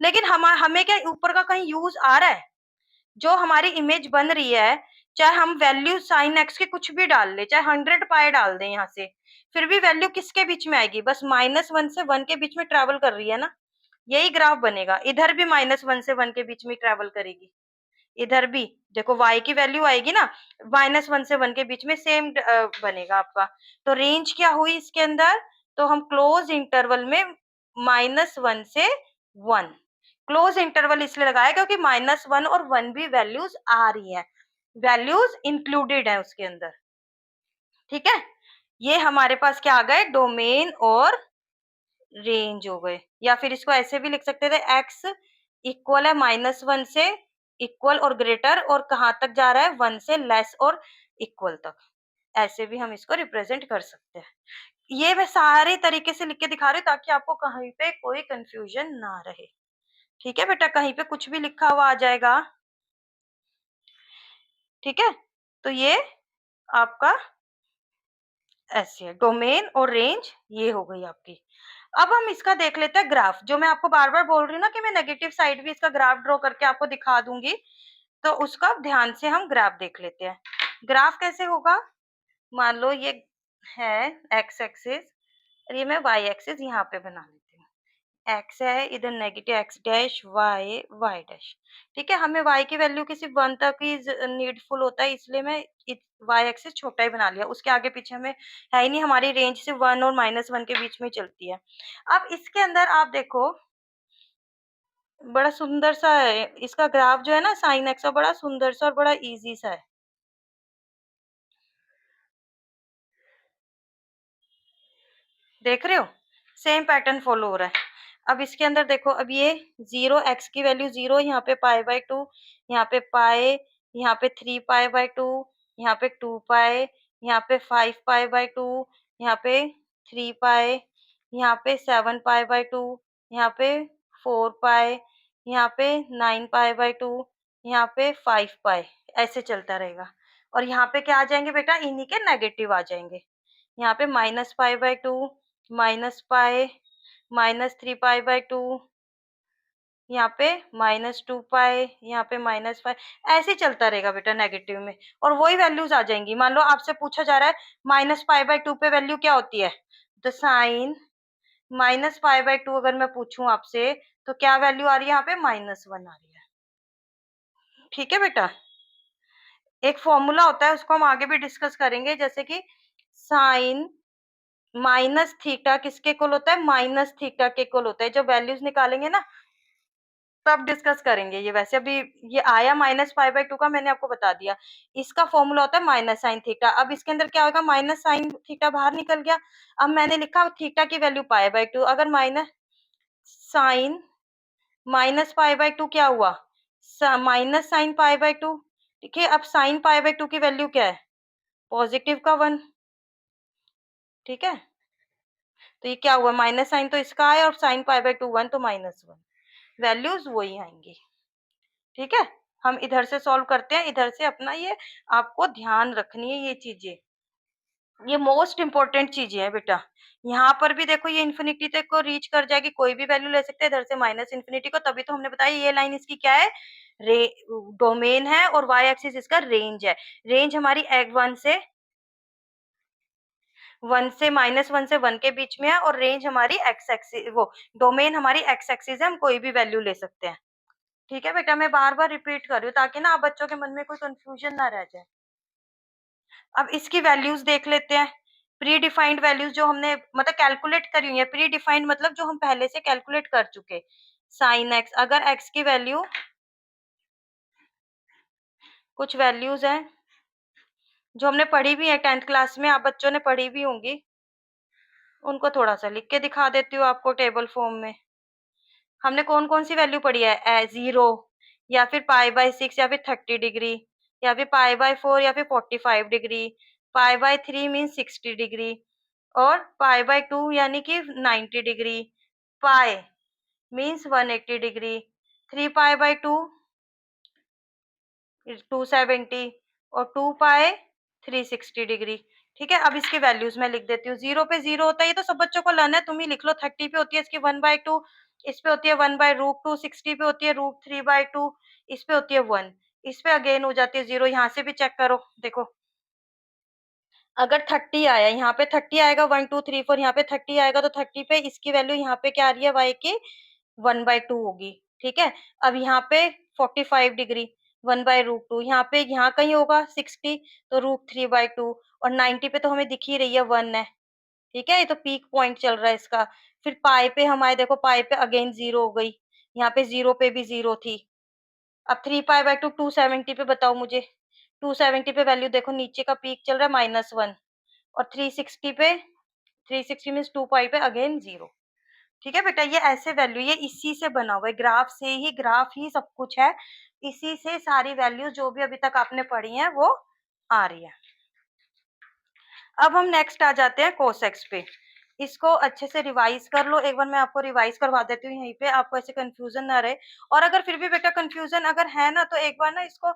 लेकिन हमें क्या ऊपर का कहीं यूज आ रहा है, जो हमारी इमेज बन रही है, चाहे हम वैल्यू साइन एक्स के कुछ भी डाल ले, चाहे 100 पाई डाल दें यहाँ से, फिर भी वैल्यू किसके बीच में आएगी, बस -1 से 1 के बीच में ट्रेवल कर रही है ना, यही ग्राफ बनेगा। इधर भी -1 से 1 के बीच में ट्रेवल करेगी, इधर भी देखो y की वैल्यू आएगी ना, -1 से 1 के बीच में सेम बनेगा आपका। तो रेंज क्या हुई इसके अंदर, तो हम क्लोज इंटरवल में -1 से 1, क्लोज इंटरवल इसलिए लगाया क्योंकि -1 और 1 भी वैल्यूज आ रही है, वैल्यूज इंक्लूडेड है उसके अंदर। ठीक है, ये हमारे पास क्या आ गए, डोमेन और रेंज हो गए, या फिर इसको ऐसे भी लिख सकते थे, x इक्वल है -1 से इक्वल और ग्रेटर, और कहाँ तक जा रहा है, 1 से लेस और इक्वल तक, ऐसे भी हम इसको रिप्रेजेंट कर सकते हैं। ये मैं सारे तरीके से लिख के दिखा रही हूँ ताकि आपको कहीं पे कोई कंफ्यूजन ना रहे। ठीक है बेटा, कहीं पे कुछ भी लिखा हुआ आ जाएगा। ठीक है, तो ये आपका ऐसे है, डोमेन और रेंज ये हो गई आपकी। अब हम इसका देख लेते हैं ग्राफ, जो मैं आपको बार बार बोल रही हूँ ना कि मैं नेगेटिव साइड भी इसका ग्राफ ड्रॉ करके आपको दिखा दूंगी, तो उसका ध्यान से हम ग्राफ देख लेते हैं। ग्राफ कैसे होगा, मान लो ये है एक्स एक्सिस, और ये मैं वाई एक्सिस यहाँ पे बना लेती हूँ, एक्स है इधर, negative x dash y y dash. ठीक है, हमें वाई की वैल्यू की सिर्फ 1 तक ही नीडफुल होता है, इसलिए मैं वाई एक्सिस छोटा ही बना लिया, उसके आगे पीछे हमें है ही नहीं, हमारी रेंज सिर्फ 1 और -1 के बीच में चलती है। अब इसके अंदर आप देखो, बड़ा सुंदर सा है इसका ग्राफ जो है ना, साइन एक्स का, बड़ा सुंदर सा और बड़ा इजी सा है। देख रहे हो, सेम पैटर्न फॉलो हो रहा है। अब इसके अंदर देखो, अब ये 0 x की वैल्यू 0, यहाँ पे π/2, यहाँ पे पाई, यहाँ पे 3π/2, यहाँ पे 2π, यहाँ पे 5π/2, यहाँ पे 3π, यहाँ पे 7π/2, यहाँ पे 4π, यहाँ पे 9π/2, यहाँ पे 5π, ऐसे चलता रहेगा। और यहाँ पे क्या आ जाएंगे बेटा, इन्हीं के नेगेटिव आ जाएंगे। यहाँ पे -π/2, -π, -3π/2, यहाँ पे -2π, यहाँ पे -5, ऐसे ही चलता रहेगा बेटा नेगेटिव में, और वही वैल्यूज आ जाएंगी। मान लो आपसे पूछा जा रहा है -π/2 पे वैल्यू क्या होती है, तो साइन -π/2 अगर मैं पूछूं आपसे तो क्या वैल्यू आ रही है, यहाँ पे -1 आ रही है। ठीक है बेटा, एक फॉर्मूला होता है, उसको हम आगे भी डिस्कस करेंगे, जैसे कि साइन माइनस थीटा किसके इक्वल होता है, माइनस थीटा के इक्वल होता है। जब वैल्यूज निकालेंगे ना तब डिस्कस करेंगे ये। वैसे अभी ये आया -π/2 का, मैंने आपको बता दिया। इसका फॉर्मूला होता है माइनस साइन थीटा। अब इसके अंदर क्या होगा, माइनस साइन थीटा बाहर निकल गया। अब मैंने लिखा थीटा की वैल्यू π/2, अगर माइनस साइन -π/2 क्या हुआ, माइनस साइन π/2। ठीक है, अब साइन π/2 की वैल्यू क्या है, पॉजिटिव का 1। ठीक है, तो ये क्या हुआ, माइनस साइन तो इसका आया और साइन π/2 1, तो -1, वैल्यूज वही आएंगी। ठीक है, हम इधर से सॉल्व करते हैं, इधर से अपना ये आपको ध्यान रखनी है ये चीजें, ये मोस्ट इंपॉर्टेंट चीजें हैं बेटा। यहाँ पर भी देखो ये इन्फिनिटी तक को रीच कर जाएगी, कोई भी वैल्यू ले सकते हैं इधर से माइनस इन्फिनिटी को। तभी तो हमने बताया ये लाइन इसकी क्या है, डोमेन है, और वाई एक्सिस इसका रेंज है। रेंज हमारी -1 से -1 से 1 के बीच में है, और रेंज हमारी एक्स एक्सिस, वो डोमेन हमारी एक्स एक्सिस है, हम कोई भी वैल्यू ले सकते हैं। ठीक है बेटा, मैं बार बार रिपीट कर रही हूँ ताकि ना आप बच्चों के मन में कोई कंफ्यूजन ना रह जाए। अब इसकी वैल्यूज देख लेते हैं। प्री डिफाइंड वैल्यूज जो हमने मतलब कैलकुलेट करी हुई है, प्री डिफाइंड मतलब जो हम पहले से कैलकुलेट कर चुके। साइन एक्स, अगर एक्स की वैल्यू कुछ वैल्यूज हैं जो हमने पढ़ी भी है 10th क्लास में, आप बच्चों ने पढ़ी भी होंगी, उनको थोड़ा सा लिख के दिखा देती हूँ आपको टेबल फॉर्म में। हमने कौन कौन सी वैल्यू पढ़ी है, 0, या फिर π/6, या फिर 30 डिग्री, या फिर π/4, या फिर 45 डिग्री, π/3 मीन 60 डिग्री, और π/2 यानी कि 90 डिग्री, पाई मीन्स 180 डिग्री, 3π/2 270, और 2π 360 डिग्री। ठीक है, अब इसकी वैल्यूज मैं लिख देती हूँ। 0 पे 0 होता है, ये तो सब बच्चों को लर्न है, तुम ही लिख लो। 30 पे होती है इसकी 1/2, इस पे होती है 1/√2, 60 पे होती है √3/2, इस पे होती है 1, इस पे अगेन हो जाती है 0। यहाँ से भी चेक करो, देखो अगर 30 आया, यहाँ पे 30 आएगा, 1 2 3 4, यहाँ पे 30 आएगा, तो 30 पे इसकी वैल्यू यहाँ पे क्या आ रही है, y की 1/2 होगी। ठीक है, अब यहाँ पे 45 डिग्री 1/√2, यहाँ पे यहाँ कहीं होगा 60, तो √3/2, और 90 पे तो हमें दिख ही रही है 1 है। ठीक है, ये तो पीक पॉइंट चल रहा है इसका। फिर पाई पे हमारे देखो, पाई पे अगेन 0 हो गई, यहाँ पे 0 पे भी 0 थी। अब 3π/2 270 पे बताओ मुझे, 270 पे वैल्यू देखो, नीचे का पीक चल रहा है -1, और 360 पे 360 मीन्स 2π पे अगेन 0। ठीक है बेटा, ये ऐसे वैल्यू, ये इसी से बना हुआ है, ग्राफ से ही, ग्राफ ही सब कुछ है, इसी से सारी वैल्यू जो भी अभी तक आपने पढ़ी है वो आ रही है। अब हम नेक्स्ट आ जाते हैं कोसेक्स पे। इसको अच्छे से रिवाइज कर लो, एक बार मैं आपको रिवाइज करवा देती हूँ यहीं पे, आपको ऐसे कंफ्यूजन ना रहे। और अगर फिर भी बेटा कंफ्यूजन अगर है ना, तो एक बार ना इसको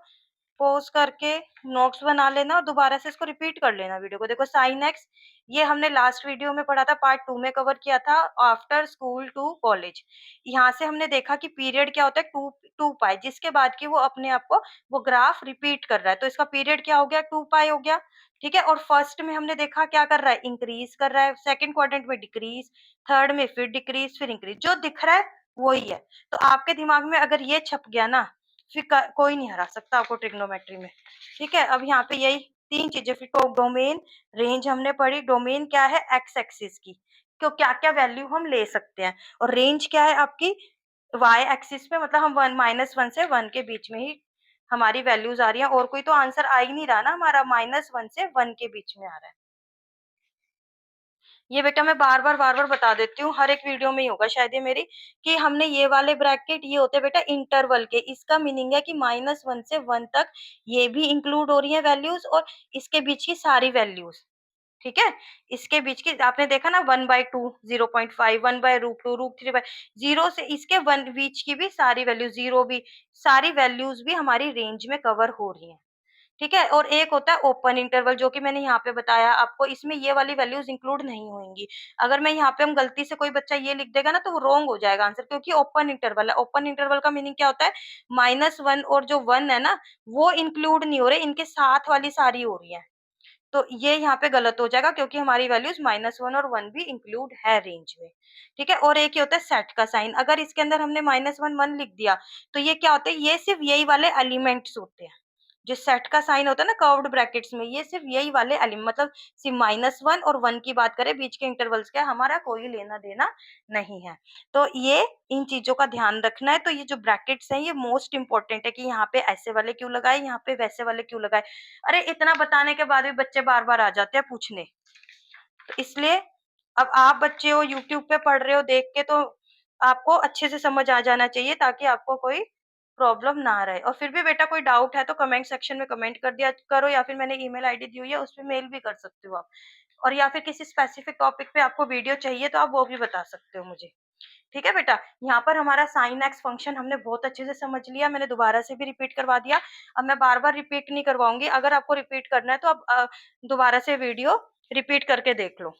पॉज करके नोट्स बना लेना, और दोबारा से इसको रिपीट कर लेना वीडियो को। देखो साइन एक्स, ये हमने लास्ट वीडियो में पढ़ा था, पार्ट 2 में कवर किया था, आफ्टर स्कूल टू कॉलेज। यहाँ से हमने देखा कि पीरियड क्या होता है, 2 पाई, जिसके बाद की वो अपने आप को वो ग्राफ रिपीट कर रहा है, तो इसका पीरियड क्या हो गया, 2 पाई हो गया। ठीक है, और फर्स्ट में हमने देखा क्या कर रहा है, इंक्रीज कर रहा है, सेकंड क्वाड्रेंट में डिक्रीज, थर्ड में फिर डिक्रीज, फिर इंक्रीज, जो दिख रहा है वही है। तो आपके दिमाग में अगर ये छप गया ना, फिर कोई नहीं हरा सकता आपको ट्रिग्नोमेट्री में। ठीक है, अब यहाँ पे यही 3 चीजें, फिर तो डोमेन, रेंज हमने पढ़ी, डोमेन क्या है, एक्स एक्सिस की, तो क्या क्या वैल्यू हम ले सकते हैं, और रेंज क्या है आपकी, वाई एक्सिस पे, मतलब हम -1 से 1 के बीच में ही हमारी वैल्यूज आ रही है, और कोई तो आंसर आ ही नहीं रहा ना हमारा, -1 से 1 के बीच में आ रहा है। ये बेटा मैं बार-बार बता देती हूँ, हर एक वीडियो में ही होगा शायद ये मेरी, कि हमने ये वाले ब्रैकेट ये होते हैं बेटा इंटरवल के। इसका मीनिंग है कि -1 से 1 तक ये भी इंक्लूड हो रही है वैल्यूज़ और इसके बीच की सारी वैल्यूज़, ठीक है? इसके बीच की आपने देखा ना 1/2 0.5 1/√2 √3 0 से इसके 1 बीच की भी सारी वैल्यू 0 भी सारी वैल्यूज़ भी हमारी रेंज में कवर हो रही हैं। ठीक है? और एक होता है ओपन इंटरवल जो कि मैंने यहाँ पे बताया आपको, इसमें ये वाली वैल्यूज़ इंक्लूड नहीं होंगी। अगर मैं यहाँ पे हम गलती से कोई बच्चा ये लिख देगा ना तो वो रॉन्ग हो जाएगा आंसर, क्योंकि ओपन इंटरवल है। ओपन इंटरवल का मीनिंग क्या होता है? -1 और जो 1 है ना, वो इंक्लूड नहीं हो रहे, इनके साथ वाली सारी हो रही है। तो ये यहाँ पे गलत हो जाएगा क्योंकि हमारी वैल्यूज़ -1 और 1 भी इंक्लूड है रेंज में। ठीक है? और एक ये होता है सेट का साइन, अगर इसके अंदर हमने -1 1 लिख दिया, तो ये क्या होता है? ये सिर्फ़ यही वाले एलिमेंट्स होते हैं। जो सेट का साइन होता है ना कर्व्ड ब्रैकेट्स में, ये सिर्फ यही वाले मतलब सिर्फ -1 और 1 की बात करें, बीच के इंटरवल्स का हमारा कोई लेना देना नहीं है। तो ये इन चीजों का ध्यान रखना है। तो ये जो ब्रैकेट्स हैं ये मोस्ट इंपॉर्टेंट है कि यहाँ पे ऐसे वाले क्यों लगाए, यहाँ पे वैसे वाले क्यों लगाए। अरे इतना बताने के बाद भी बच्चे बार बार आ जाते हैं पूछने, तो इसलिए अब आप बच्चे हो, यूट्यूब पे पढ़ रहे हो देख के, तो आपको अच्छे से समझ आ जाना चाहिए ताकि आपको कोई प्रॉब्लम ना रहे। और फिर भी बेटा कोई डाउट है तो कमेंट सेक्शन में कमेंट कर दिया करो, या फिर मैंने ईमेल आईडी दी हुई है उस पे मेल भी कर सकते हो आप। और या फिर किसी स्पेसिफिक टॉपिक पे आपको वीडियो चाहिए तो आप वो भी बता सकते हो मुझे। ठीक है बेटा? यहाँ पर हमारा साइन एक्स फंक्शन हमने बहुत अच्छे से समझ लिया, मैंने दोबारा से भी रिपीट करवा दिया। अब मैं बार-बार रिपीट नहीं करवाऊँगी, अगर आपको रिपीट करना है तो आप दोबारा से वीडियो रिपीट करके देख लो।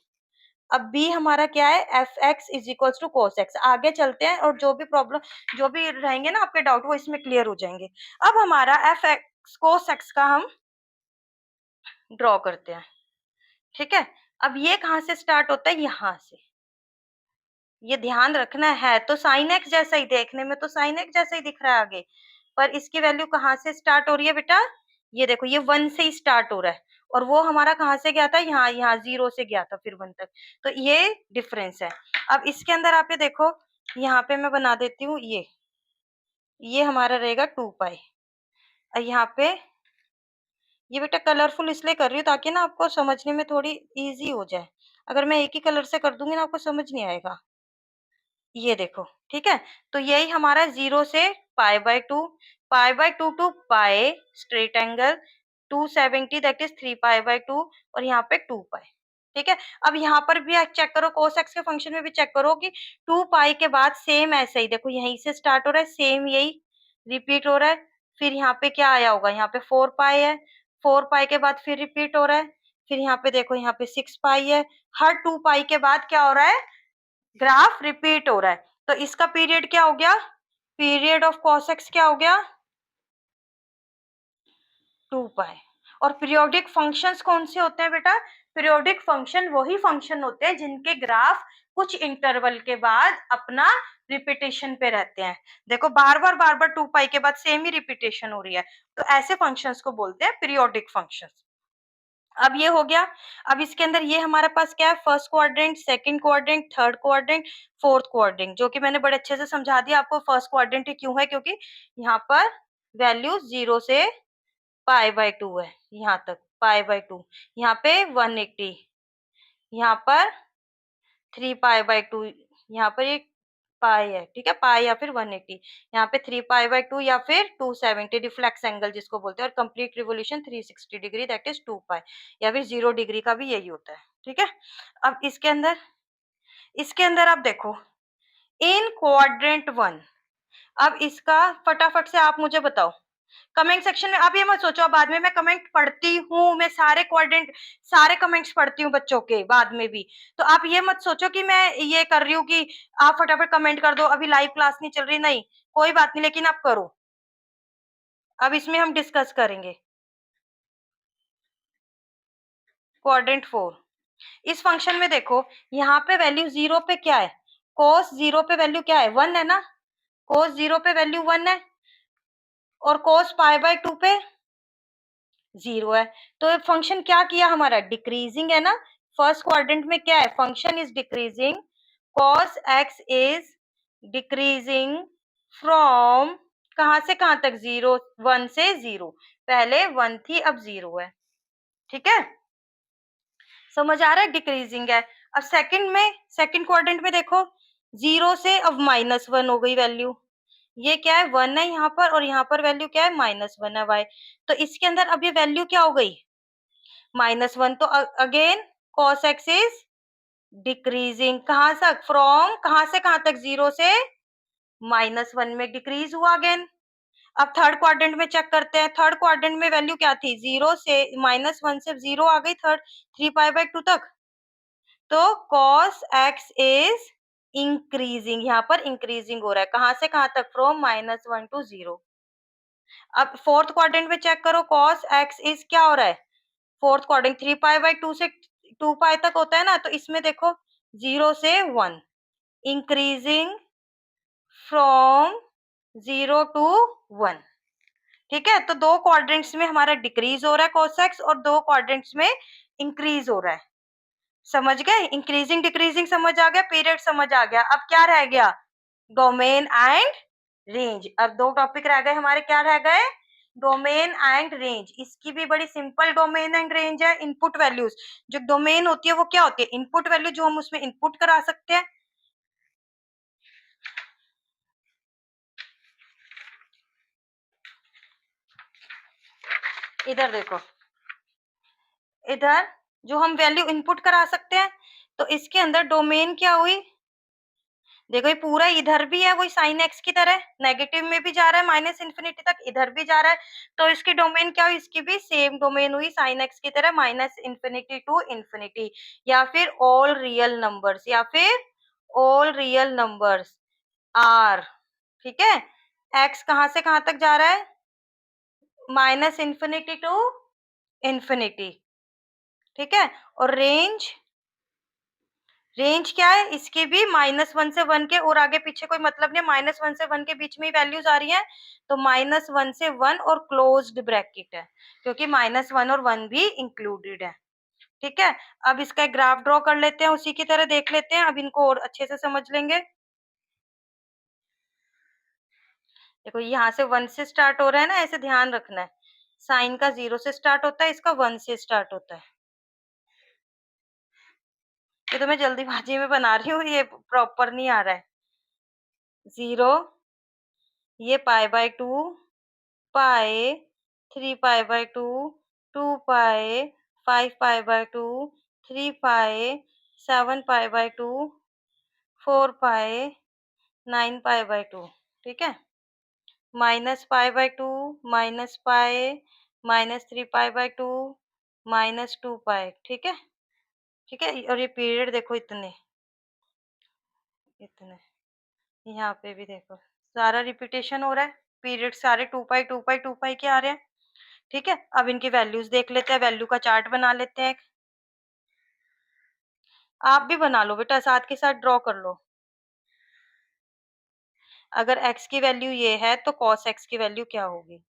अब बी हमारा क्या है? F x is equals to cos x. आगे चलते हैं और जो भी रहेंगे ना आपके डाउट वो इसमें क्लियर हो जाएंगे। अब हमारा एफ एक्स कोस एक्स का हम ड्रॉ करते हैं। ठीक है? अब ये कहाँ से स्टार्ट होता है? यहाँ से। ये ध्यान रखना है। तो साइन एक्स जैसा ही, देखने में तो साइन एक्स जैसा ही दिख रहा है आगे, पर इसकी वैल्यू कहाँ से स्टार्ट हो रही है बेटा? ये देखो, ये 1 से ही स्टार्ट हो रहा है और वो हमारा कहाँ से गया था? यहाँ 0 से गया था फिर 1 तक। तो ये डिफरेंस है। अब इसके अंदर आप ये देखो, यहाँ पे मैं बना देती हूँ ये हमारा रहेगा 2 पाई। यहाँ पे ये बेटा कलरफुल इसलिए कर रही हूँ ताकि ना आपको समझने में थोड़ी इजी हो जाए। अगर मैं एक ही कलर से कर दूंगी ना आपको समझ नहीं आएगा। ये देखो, ठीक है? तो यही हमारा 0 से π/2, π/2 to pi straight angle 270 that is 3π/2 और यहाँ पे 2 पाई। ठीक है? अब यहाँ पर भी आप चेक करो, cos x के फंक्शन में भी चेक करो कि 2 पाई के बाद सेम ऐसे ही देखो यहीं से स्टार्ट हो रहा है, सेम यही रिपीट हो रहा है। फिर यहाँ पे क्या आया होगा? यहाँ पे 4 पाई है, 4 पाई के बाद फिर रिपीट हो रहा है। फिर यहाँ पे देखो, यहाँ पे 6 पाई है। हर 2 पाई के बाद क्या हो रहा है? ग्राफ रिपीट हो रहा है। तो इसका पीरियड क्या हो गया? पीरियड ऑफ cos x क्या हो गया? 2 पाई। और पीरियोडिक फंक्शंस कौन से होते हैं बेटा? पीरियोडिक फंक्शन वही फंक्शन होते हैं जिनके ग्राफ कुछ इंटरवल के बाद अपना रिपीटेशन पे रहते हैं। देखो बार बार 2 पाई के बाद सेम ही रिपीटेशन हो रही है, तो ऐसे फंक्शंस को बोलते हैं पीरियोडिक फंक्शंस। अब ये हो गया। अब इसके अंदर ये हमारे पास क्या है? First quadrant, second quadrant, third quadrant, fourth quadrant, जो कि मैंने बड़े अच्छे से समझा दिया आपको। फर्स्ट क्वाड्रेंट ही क्यों है? क्योंकि यहाँ पर वैल्यू 0 से π/2 है, यहाँ तक π/2, यहाँ पे 180, यहाँ पर 3π/2, यहाँ पर एक पाई है, ठीक है? पाई या फिर 180, यहाँ पे 3π/2 या फिर 270 रिफ्लेक्स एंगल जिसको बोलते हैं, और complete revolution 360 degree that is 2 पाई, या फिर 0 डिग्री का भी यही होता है। ठीक है? अब इसके अंदर आप देखो इन क्वाड्रेंट 1, अब इसका फटाफट से आप मुझे बताओ कमेंट सेक्शन में। आप ये मत सोचो बाद में मैं कमेंट पढ़ती हूँ, मैं सारे कमेंट्स पढ़ती हूँ बच्चों के बाद में भी, तो आप ये मत सोचो कि मैं ये कर रही हूँ कि आप फटाफट कमेंट कर दो, अभी लाइव क्लास नहीं चल रही। नहीं, कोई बात नहीं, लेकिन आप करो। अब इसमें हम डिस्कस करेंगे क्वाड्रेंट 4। इस फंक्शन में देखो, यहाँ पे वैल्यू 0 पे क्या है? cos 0 पे वैल्यू क्या है? 1 है ना? cos 0 पे वैल्यू 1 है और cos π/2 पे 0 है। तो फंक्शन क्या किया हमारा? डिक्रीजिंग है ना? फर्स्ट क्वाड्रेंट में क्या है? Function is decreasing, cos x is decreasing from कहां से कहां तक? 0, 1 से 0। पहले 1 थी, अब 0 है। ठीक है? समझ आ रहा है? डिक्रीजिंग है। अब सेकंड क्वाड्रेंट में देखो 0 से अब -1 हो गई वैल्यू। ये क्या है 1 है यहाँ पर, और यहाँ पर वैल्यू क्या है -1 है y। तो इसके अंदर अब ये वैल्यू क्या हो गई -1। तो again cos x is decreasing. कहाँ तक फ्रॉम, कहाँ से कहाँ तक 0 से -1 में डिक्रीज हुआ अगेन। अब थर्ड क्वाड्रेंट में चेक करते हैं। थर्ड क्वाड्रेंट में वैल्यू क्या थी 0 से -1 से 0 आ गई थर्ड 3π/2 तक। तो cos x इज इंक्रीजिंग, यहाँ पर इंक्रीजिंग हो रहा है। कहाँ से कहाँ तक फ्रॉम -1 to 0। अब फोर्थ क्वाड्रेंट में चेक करो cos x इज क्या हो रहा है फोर्थ क्वाड्रेंट 3π/2 से 2π तक होता है ना। तो इसमें देखो 0 से 1 इंक्रीजिंग फ्रॉम 0 to 1। ठीक है, तो दो क्वाड्रेंट्स में हमारा डिक्रीज हो रहा है cos x और दो क्वाड्रेंट्स में इंक्रीज हो रहा है। समझ गए, इंक्रीजिंग डिक्रीजिंग समझ आ गया, पीरियड समझ आ गया। अब क्या रह गया डोमेन एंड रेंज। अब दो टॉपिक रह गए हमारे, क्या रह गए डोमेन एंड रेंज। इसकी भी बड़ी सिंपल डोमेन एंड रेंज है। इनपुट वैल्यूज, जो डोमेन होती है वो क्या होती है इनपुट वैल्यू, जो हम उसमें इनपुट करा सकते हैं। इधर देखो, इधर जो हम वैल्यू इनपुट करा सकते हैं, तो इसके अंदर डोमेन क्या हुई देखो, ये पूरा इधर भी है वही साइन एक्स की तरह, नेगेटिव में भी जा रहा है -इंफिनिटी तक, इधर भी जा रहा है। तो इसकी डोमेन क्या हुई, इसकी भी सेम डोमेन हुई साइन एक्स की तरह -इंफिनिटी टू इंफिनिटी, या फिर ऑल रियल नंबर्स, या फिर ऑल रियल नंबर्स आर। ठीक है, एक्स कहाँ से कहाँ तक जा रहा है -इंफिनिटी टू इंफिनिटी। ठीक है, और रेंज क्या है इसकी भी -1 से 1 के, और आगे पीछे कोई मतलब नहीं, -1 से 1 के बीच में ही वैल्यूज आ रही हैं। तो -1 से 1 और क्लोज्ड ब्रैकेट है, क्योंकि -1 और 1 भी इंक्लूडेड है। ठीक है, अब इसका एक ग्राफ ड्रॉ कर लेते हैं, उसी की तरह देख लेते हैं। अब इनको और अच्छे से समझ लेंगे। देखो यहाँ से 1 से स्टार्ट हो रहा है ना, ऐसे ध्यान रखना है। साइन का 0 से स्टार्ट होता है, इसका 1 से स्टार्ट होता है। ये तो मैं जल्दीबाजी में बना रही हूँ, ये प्रॉपर नहीं आ रहा है। 0, ये π/2, पाई 3π/2, 2π, 5π/2, 3π, 7π/2, 4π, 9π/2। ठीक है, -π/2, -π, -3π/2, -2π। ठीक है, ठीक है, और ये पीरियड देखो इतने इतने, यहाँ पे भी देखो सारा रिपीटेशन हो रहा है, पीरियड सारे 2π 2π 2π के आ रहे हैं। ठीक है, अब इनकी वैल्यूज देख लेते हैं, वैल्यू का चार्ट बना लेते हैं। आप भी बना लो बेटा, साथ के साथ ड्रॉ कर लो। अगर x की वैल्यू ये है तो cos x की वैल्यू क्या होगी।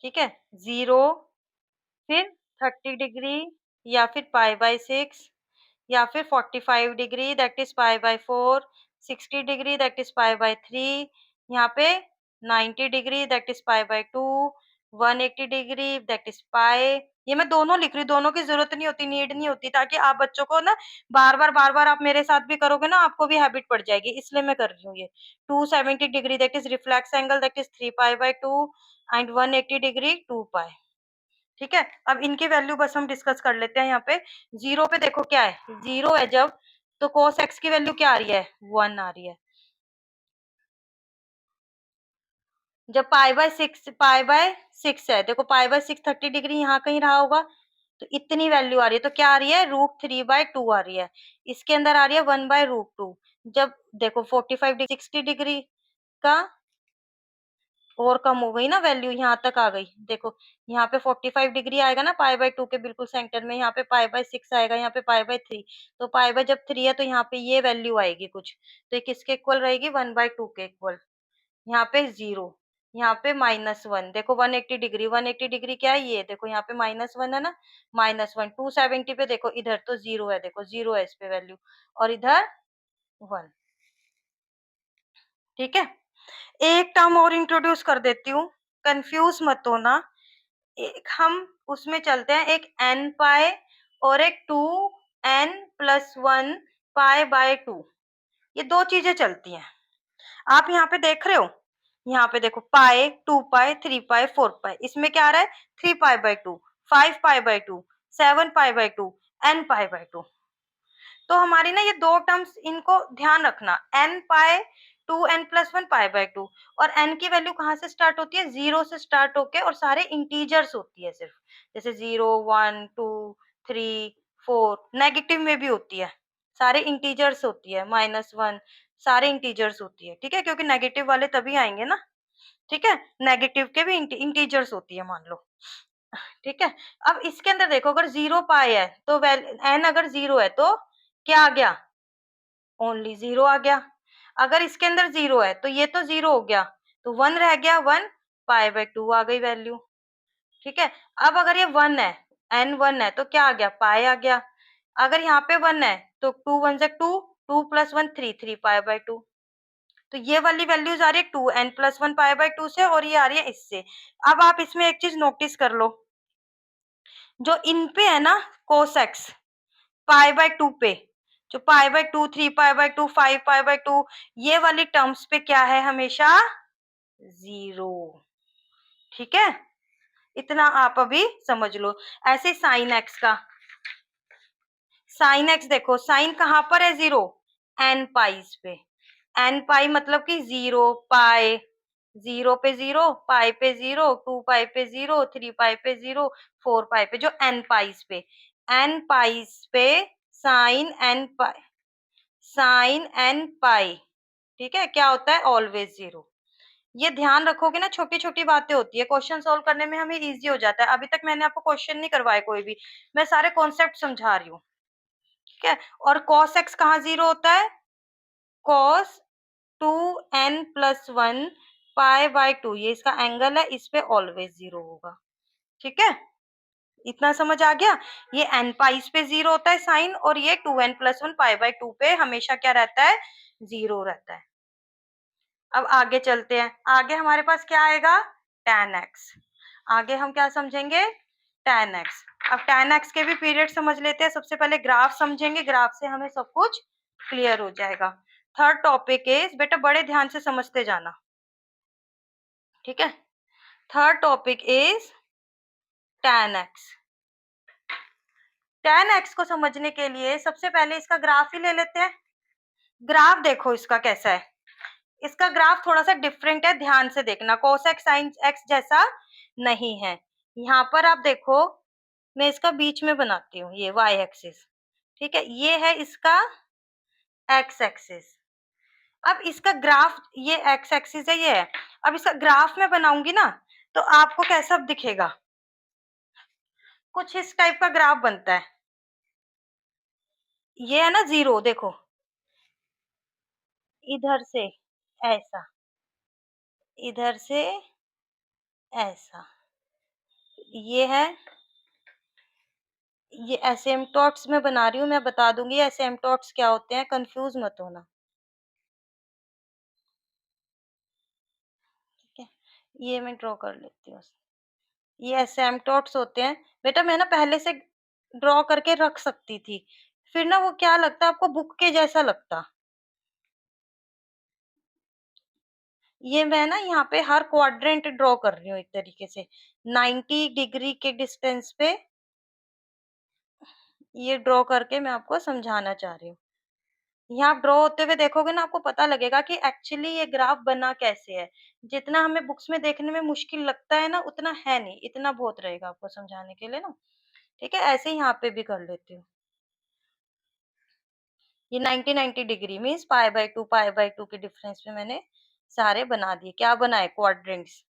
ठीक है, 0, फिर 30 डिग्री, या फिर π/6, या फिर 45 degree that is π/4, 60 degree that is π/3, यहाँ पे 90 degree that is π/2, 180 degree that is pi. ये मैं दोनों लिख रही हूँ, दोनों की जरूरत नहीं होती, नीड नहीं होती, ताकि आप बच्चों को ना बार बार आप मेरे साथ भी करोगे ना, आपको भी हैबिट पड़ जाएगी, इसलिए मैं कर रही हूँ ये। 270 degree that is reflex angle that is 3π/2 and 180 degree 2π। ठीक है, अब इनकी वैल्यू बस हम डिस्कस कर लेते हैं। यहाँ पे 0 पे देखो क्या है, 0 है जब, तो cos x की वैल्यू क्या आ रही है 1 आ रही है। जब π/6 है, देखो π/6 30 डिग्री यहाँ कहीं रहा होगा, तो इतनी वैल्यू आ रही है, तो क्या आ रही है √3/2 आ रही है। इसके अंदर आ रही है 1/√2। जब देखो 45 डिग्री 60 डिग्री का और कम हो गई ना वैल्यू, यहाँ तक आ गई। देखो यहाँ पे 45 डिग्री आएगा ना π/2 के बिल्कुल सेंटर में, यहाँ पे π/6 आएगा, यहाँ पे π/3। तो जब 3 है तो यहाँ पे ये वैल्यू आएगी कुछ, तो ये किसके इक्वल रहेगी 1/2 के इक्वल। यहाँ पे 0, यहाँ पे -1। देखो 180 डिग्री, 180 डिग्री क्या है ये, देखो यहाँ पे -1 है ना, -1। 270 पे देखो इधर तो 0 है, देखो 0 है इस पे वैल्यू, और इधर 1। ठीक है, एक टर्म और इंट्रोड्यूस कर देती हूँ, कंफ्यूज मत होना। एक हम उसमें चलते हैं, एक n पाई और एक 2n+1 पाई बाय 2, ये दो चीजें चलती हैं। आप यहाँ पे देख रहे हो, यहाँ पे देखो पाई, 2 पाई, 3 पाई, 4 पाई, इसमें क्या आ रहा है 3 pi by 2, 5 pi by 2, 7 pi by 2, n pi by 2। तो हमारी ना ये दो टर्म्स, इनको ध्यान रखना, n pi 2n+1 pi by 2, और n की वैल्यू कहाँ से स्टार्ट होती है, 0 से स्टार्ट होके, और सारे इंटीजर्स होती है सिर्फ, जैसे 0, 1, 2, 3, 4, नेगेटिव में भी होती है, सारे इंटीजर्स होती है, -1, सारे इंटीजर्स होती है, ठीक है, क्योंकि नेगेटिव वाले तभी आएंगे ना, ठीक है, नेगेटिव के भी इंटीजर्स होती है, मान लो, ठीक है। अब इसके अंदर देखो, अगर 0 पाई है तो n अगर 0 है तो क्या आ गया, ओनली 0 आ गया। अगर इसके अंदर 0 है तो ये तो 0 हो गया, तो 1 रह गया, 1 पाई बाय 2 आ गई वैल्यू, ठीक है। अब अगर ये 1 है, n 1 है, तो क्या आ गया, पाई आ गया। अगर यहाँ पे 1 है तो 2 1 से 2, 2 + 1 3, 3 पाई बाय 2। तो ये वाली वैल्यूज आ रही है 2n+1 पाई बाय 2 से, और ये आ रही है इससे। अब आप इसमें एक चीज नोटिस कर लो, जो इन पे है ना कोसेक्स, पाई बाय 2 पे, जो pi by 2, 3 pi by 2, 5 pi by 2, ये वाली टर्म्स पे क्या है, हमेशा 0, ठीक है। इतना आप अभी समझ लो। ऐसे साइन एक्स का, साइन एक्स देखो, साइन कहाँ पर है 0, n पाइस पे, n पाई मतलब कि 0 पाई, 0 पे 0, पाई पे 0, 2 पाई पे 0, 3 पाई पे 0, 4 पाई पे, जो n पाइस पे, n पाइस पे साइन n पाई, साइन n पाई, ठीक है, क्या होता है, ऑलवेज 0। ये ध्यान रखोगे ना, छोटी छोटी बातें होती है, क्वेश्चन सॉल्व करने में हमें इजी हो जाता है। अभी तक मैंने आपको क्वेश्चन नहीं करवाए कोई भी, मैं सारे कॉन्सेप्ट समझा रही हूँ, ठीक है। और cos x कहाँ 0 होता है, cos 2n+1 पाई बाय 2, ये इसका एंगल है, इस पे ऑलवेज 0 होगा, ठीक है। इतना समझ आ गया। ये n पाइस पे 0 होता है साइन, और ये 2n+1 पाई बाय 2 पे हमेशा क्या रहता है, 0 रहता है। अब आगे चलते हैं, आगे हमारे पास क्या आएगा, tan x। आगे हम क्या समझेंगे, tan x। अब tan x के भी पीरियड समझ लेते हैं। सबसे पहले ग्राफ समझेंगे, ग्राफ से हमें सब कुछ क्लियर हो जाएगा। थर्ड टॉपिक इज, बेटा बड़े ध्यान से समझते जाना, ठीक है। Third topic is tan x। tan x को समझने के लिए सबसे पहले इसका ग्राफ ही ले लेते हैं। ग्राफ देखो इसका कैसा है, इसका ग्राफ थोड़ा सा डिफरेंट है, ध्यान से देखना, cos x sin x जैसा नहीं है। यहाँ पर आप देखो, मैं इसका बीच में बनाती हूँ, ये y एक्सिस, ठीक है, ये है इसका x एक्सिस। अब इसका ग्राफ, ये x एक्सिस है, ये है। अब इसका ग्राफ में बनाऊंगी ना, तो आपको कैसा दिखेगा, कुछ इस टाइप का ग्राफ बनता है। ये है ना 0, देखो इधर से ऐसा, इधर से ऐसा, ये है, ये एसिम्पटोट्स में बना रही हूँ, मैं बता दूंगी एसिम्पटोट्स क्या होते हैं, कंफ्यूज मत होना, ठीक है। ये मैं ड्रॉ कर लेती हूँ, ये एसिम्पटोट्स होते हैं। बेटा मैं ना पहले से ड्रॉ करके रख सकती थी, फिर ना वो क्या लगता आपको, बुक के जैसा लगता। ये मैं ना यहाँ पे हर क्वाड्रेंट ड्रॉ कर रही हूँ एक तरीके से, 90 डिग्री के डिस्टेंस पे ये ड्रॉ करके मैं आपको समझाना चाह रही हूँ। यहाँ आप ड्रॉ होते हुए देखोगे ना, आपको पता लगेगा कि एक्चुअली ये ग्राफ बना कैसे है। जितना हमें बुक्स में देखने में मुश्किल लगता है ना, उतना है नहीं, इतना बहुत रहेगा आपको समझाने के लिए ना, ठीक है। ऐसे ही यहाँ पे भी कर लेती हूँ। ये 90 degree means pi by 2, pi by 2 के डिफरेंस में मैंने सारे बना दिए। क्या बनाए, क्वाड्रेंट्स,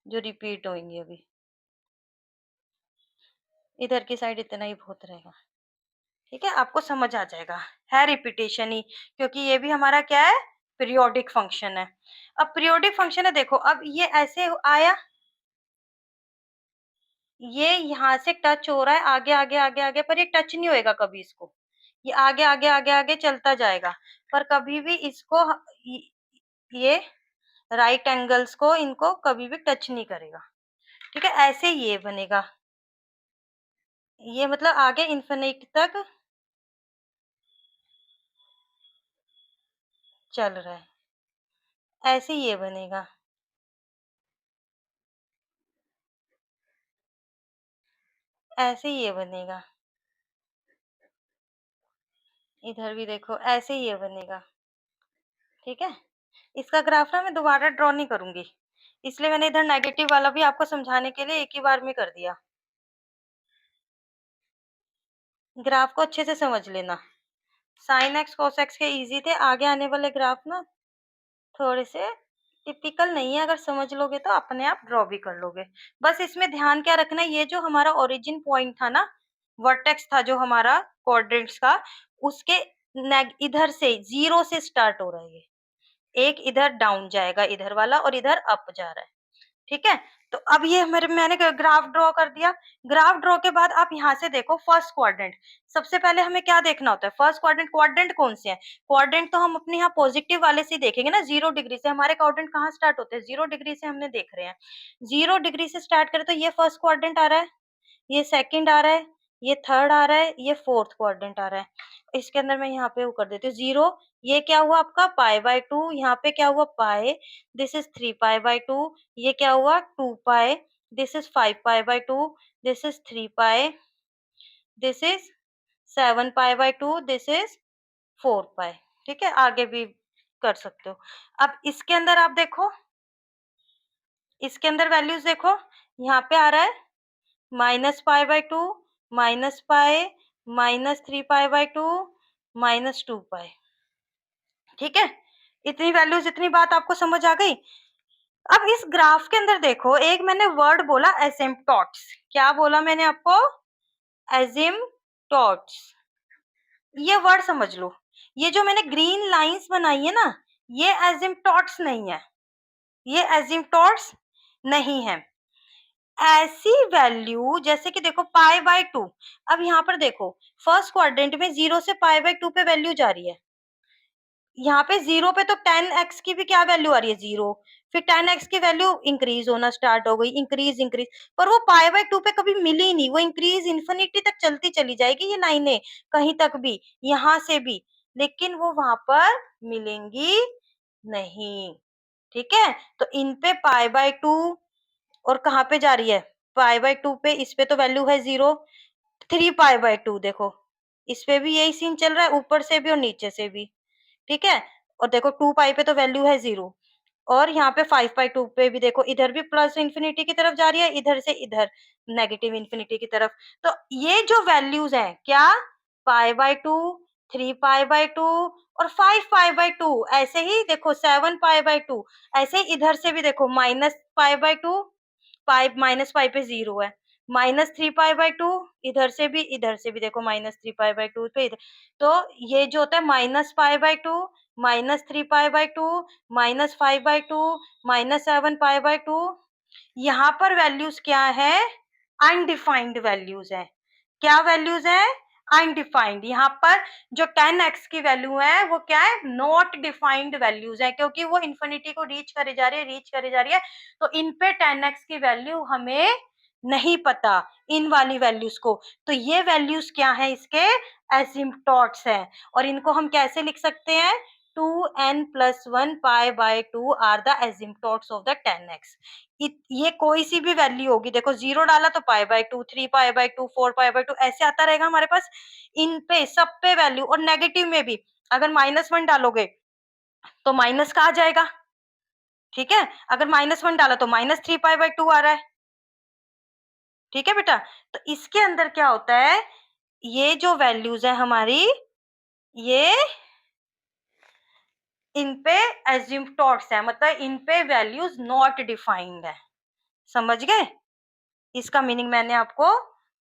जो रिपीट होंगे अभी। इधर की साइड इतना ही बहुत रहेगा, ठीक है, आपको समझ आ जाएगा, है रिपीटेशन ही, क्योंकि ये भी हमारा क्या है, पीरियोडिक फंक्शन है। अब पीरियोडिक फंक्शन है, देखो अब ये ऐसे आया, ये यहाँ से टच हो रहा है, आगे आगे आगे आगे, पर ये टच नहीं होएगा कभी इसको, ये आगे आगे आगे आगे चलता जाएगा, पर कभी भी इसको ये राइट एंगल्स को, इनको कभी भी टच नहीं करेगा, ठीक है, ऐसे ये बनेगा। ये मतलब आगे इन्फिनिटी तक चल रहा है, ऐसे ये बनेगा। ऐसे ये बनेगा। इधर भी देखो ऐसे ये बनेगा। ठीक है, इसका ग्राफ ना मैं दोबारा ड्रॉ नहीं करूंगी, इसलिए मैंने इधर नेगेटिव वाला भी आपको समझाने के लिए एक ही बार में कर दिया। ग्राफ को अच्छे से समझ लेना। साइन एक्स कॉस एक्स के इजी थे, आगे आने वाले ग्राफ ना थोड़े से टिपिकल नहीं है, अगर समझ लोगे तो अपने आप ड्रॉ भी कर लोगे। बस इसमें ध्यान क्या रखना है, ये जो हमारा ओरिजिन पॉइंट था ना, वर्टेक्स था जो हमारा कोऑर्डिनेट्स का, उसके इधर से 0 से स्टार्ट हो रहा है ये, एक इधर डाउन जाएगा इधर वाला और इधर अप जा रहा है। ठीक है, तो अब ये मैंने ग्राफ ड्रॉ कर दिया। ग्राफ ड्रॉ के बाद आप यहाँ से देखो फर्स्ट क्वाड्रेंट। सबसे पहले हमें क्या देखना होता है, फर्स्ट क्वाड्रेंट। क्वाड्रेंट कौन से है, क्वाड्रेंट तो हम अपने यहाँ पॉजिटिव वाले से देखेंगे ना, 0 डिग्री से। हमारे क्वाड्रेंट कहाँ स्टार्ट होते हैं, 0 डिग्री से हमने देख रहे हैं। 0 डिग्री से स्टार्ट करें तो ये फर्स्ट क्वाड्रेंट आ रहा है, ये सेकंड आ रहा है, ये थर्ड आ रहा है, ये फोर्थ क्वाड्रेंट आ रहा है। इसके अंदर मैं यहाँ पे वो कर देती हूँ 0। ये क्या हुआ आपका पाई/2, यहाँ पे क्या हुआ पाई, दिस इज 3 पाई/2। ये क्या हुआ 2 पाई, दिस इज 5 पाई/2, this is 3 pi, this is 7 पाई/2, दिस इज 4 पाई। ठीक है, आगे भी कर सकते हो। अब इसके अंदर आप देखो, इसके अंदर वैल्यूज देखो, यहाँ पे आ रहा है -पाई/2, -पाई, -3 पाई/2, -2 पाई। ठीक है, इतनी वैल्यूज, इतनी बात आपको समझ आ गई। अब इस ग्राफ के अंदर देखो, एक मैंने वर्ड बोला एसिम्पटोट्स। क्या बोला मैंने आपको, एसिम्पटोट्स। ये वर्ड समझ लो। ये जो मैंने ग्रीन लाइंस बनाई है ना, ये एसिम्पटोट्स नहीं है, ये एसिम्पटोट्स नहीं है। ऐसी वैल्यू जैसे कि देखो पाई/2। अब यहाँ पर देखो फर्स्ट क्वाड्रेंट में 0 से पाई/2 पे वैल्यू जा रही है, यहाँ पे 0 पे तो 10x की भी क्या वैल्यू आ रही है 0, फिर 10x की वैल्यू इंक्रीज होना स्टार्ट हो गई, इंक्रीज इंक्रीज, पर वो पाई/2 पे कभी मिली नहीं, वो इंक्रीज इन्फिनिटी तक चलती चली जाएगी ये लाइनें, कहीं तक भी, यहाँ से भी, लेकिन वो वहां पर मिलेंगी नहीं। ठीक है, तो इन पे पाई/2 और कहाँ पे जा रही है पाई/2 पे, इस पे तो वैल्यू है 0। 3 पाई/2 देखो, इस पे भी यही सीन चल रहा है, ऊपर से भी और नीचे से भी। ठीक है, और देखो 2 पाई पे तो वैल्यू है 0, और यहाँ पे 5/2 पे भी देखो, इधर भी प्लस इन्फिनिटी की तरफ जा रही है, इधर से इधर नेगेटिव इन्फिनिटी की तरफ। तो ये जो वैल्यूज हैं क्या, पाई/2, 3 पाई/2 और 5 पाई/2। ऐसे ही देखो 7 पाई/2, ऐसे ही इधर से भी देखो -पाई/2, पाई -पाई पे 0 है, -3 पाई/2, इधर से भी देखो -3 पाई/2 पे इधर। तो ये जो होता है -पाई/2, -3 पाई/2, -5/2, -7 पाई/2, यहाँ पर वैल्यूज क्या है, अनडिफाइंड वैल्यूज है। क्या वैल्यूज है, अनडिफाइंड। यहाँ पर जो 10x की वैल्यू है वो क्या है, नॉट डिफाइंड वैल्यूज है, क्योंकि वो इन्फिनिटी को रीच करे जा रही है, रीच करे जा रही है। तो इन पे 10x की वैल्यू हमें नहीं पता, इन वाली वैल्यूज को। तो ये वैल्यूज क्या है इसके, एसिम्पटोट्स है। और इनको हम कैसे लिख सकते हैं, 2n+1 पाई/2 are the asymptotes of the 10x। ये कोई सी भी वैल्यू होगी, देखो 0 डाला तो पाई/2, 3 पाई/2, 4 पाई/2 ऐसे आता रहेगा हमारे पास। इन पे सब पे वैल्यू, और नेगेटिव में भी अगर -1 डालोगे तो माइनस का आ जाएगा। ठीक है, अगर -1 डाला तो -3 पाई/2 आ रहा है। ठीक है बेटा, तो इसके अंदर क्या होता है, ये जो वैल्यूज है हमारी, ये इन पे एसिम्पटोट्स है, मतलब इन पे वैल्यूज नॉट डिफाइंड है। समझ गए, इसका मीनिंग मैंने आपको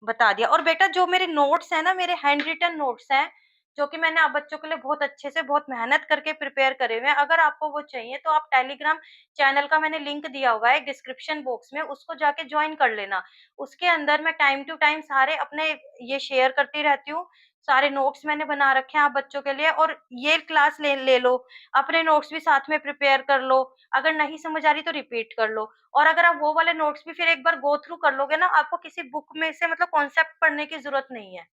बता दिया। और बेटा जो मेरे नोट्स हैं ना, मेरे हैंड रिटन नोट्स हैं, जो कि मैंने आप बच्चों के लिए बहुत अच्छे से, बहुत मेहनत करके प्रिपेयर करे हुए हैं, अगर आपको वो चाहिए तो आप टेलीग्राम चैनल का मैंने लिंक दिया हुआ है डिस्क्रिप्शन बॉक्स में, उसको जाके ज्वाइन कर लेना। उसके अंदर मैं टाइम टू टाइम सारे अपने ये शेयर करती रहती हूँ, सारे नोट्स मैंने बना रखे हैं आप बच्चों के लिए, और ये क्लास ले लो, अपने नोट्स भी साथ में प्रिपेयर कर लो, अगर नहीं समझ आ रही तो रिपीट कर लो, और अगर आप वो वाले नोट्स भी फिर एक बार गो थ्रू कर लोगे ना, आपको किसी बुक में से मतलब कॉन्सेप्ट पढ़ने की जरूरत नहीं है।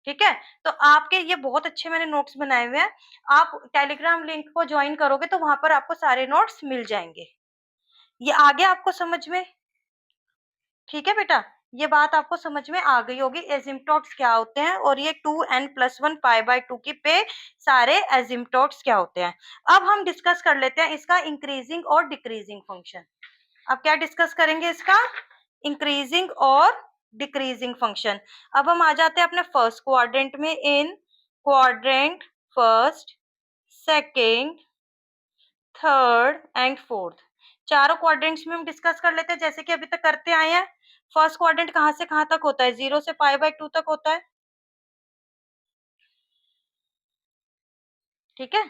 ठीक है, तो आपके ये बहुत अच्छे मैंने नोट्स बनाए हुए हैं, आप टेलीग्राम लिंक को ज्वाइन करोगे तो वहां पर आपको सारे नोट्स मिल जाएंगे। ये आगे आपको समझ में, ठीक है बेटा, ये बात आपको समझ में आ गई होगी एसिम्पटोट्स क्या होते हैं, और ये 2n+1 पाई/2 की पे सारे एसिम्पटोट्स क्या होते हैं। अब हम डिस्कस कर लेते हैं इसका इंक्रीजिंग और डिक्रीजिंग फंक्शन। अब क्या डिस्कस करेंगे इसका, इंक्रीजिंग और डिक्रीजिंग फंक्शन। अब हम आ जाते हैं अपने फर्स्ट क्वाड्रेंट में, इन quadrant first, second, third and fourth, चारों क्वाड्रेंट्स में हम डिस्कस कर लेते हैं जैसे कि अभी तक करते आए हैं। फर्स्ट क्वाड्रेंट कहां से कहां तक होता है, 0 से पाई/2 तक होता है। ठीक है,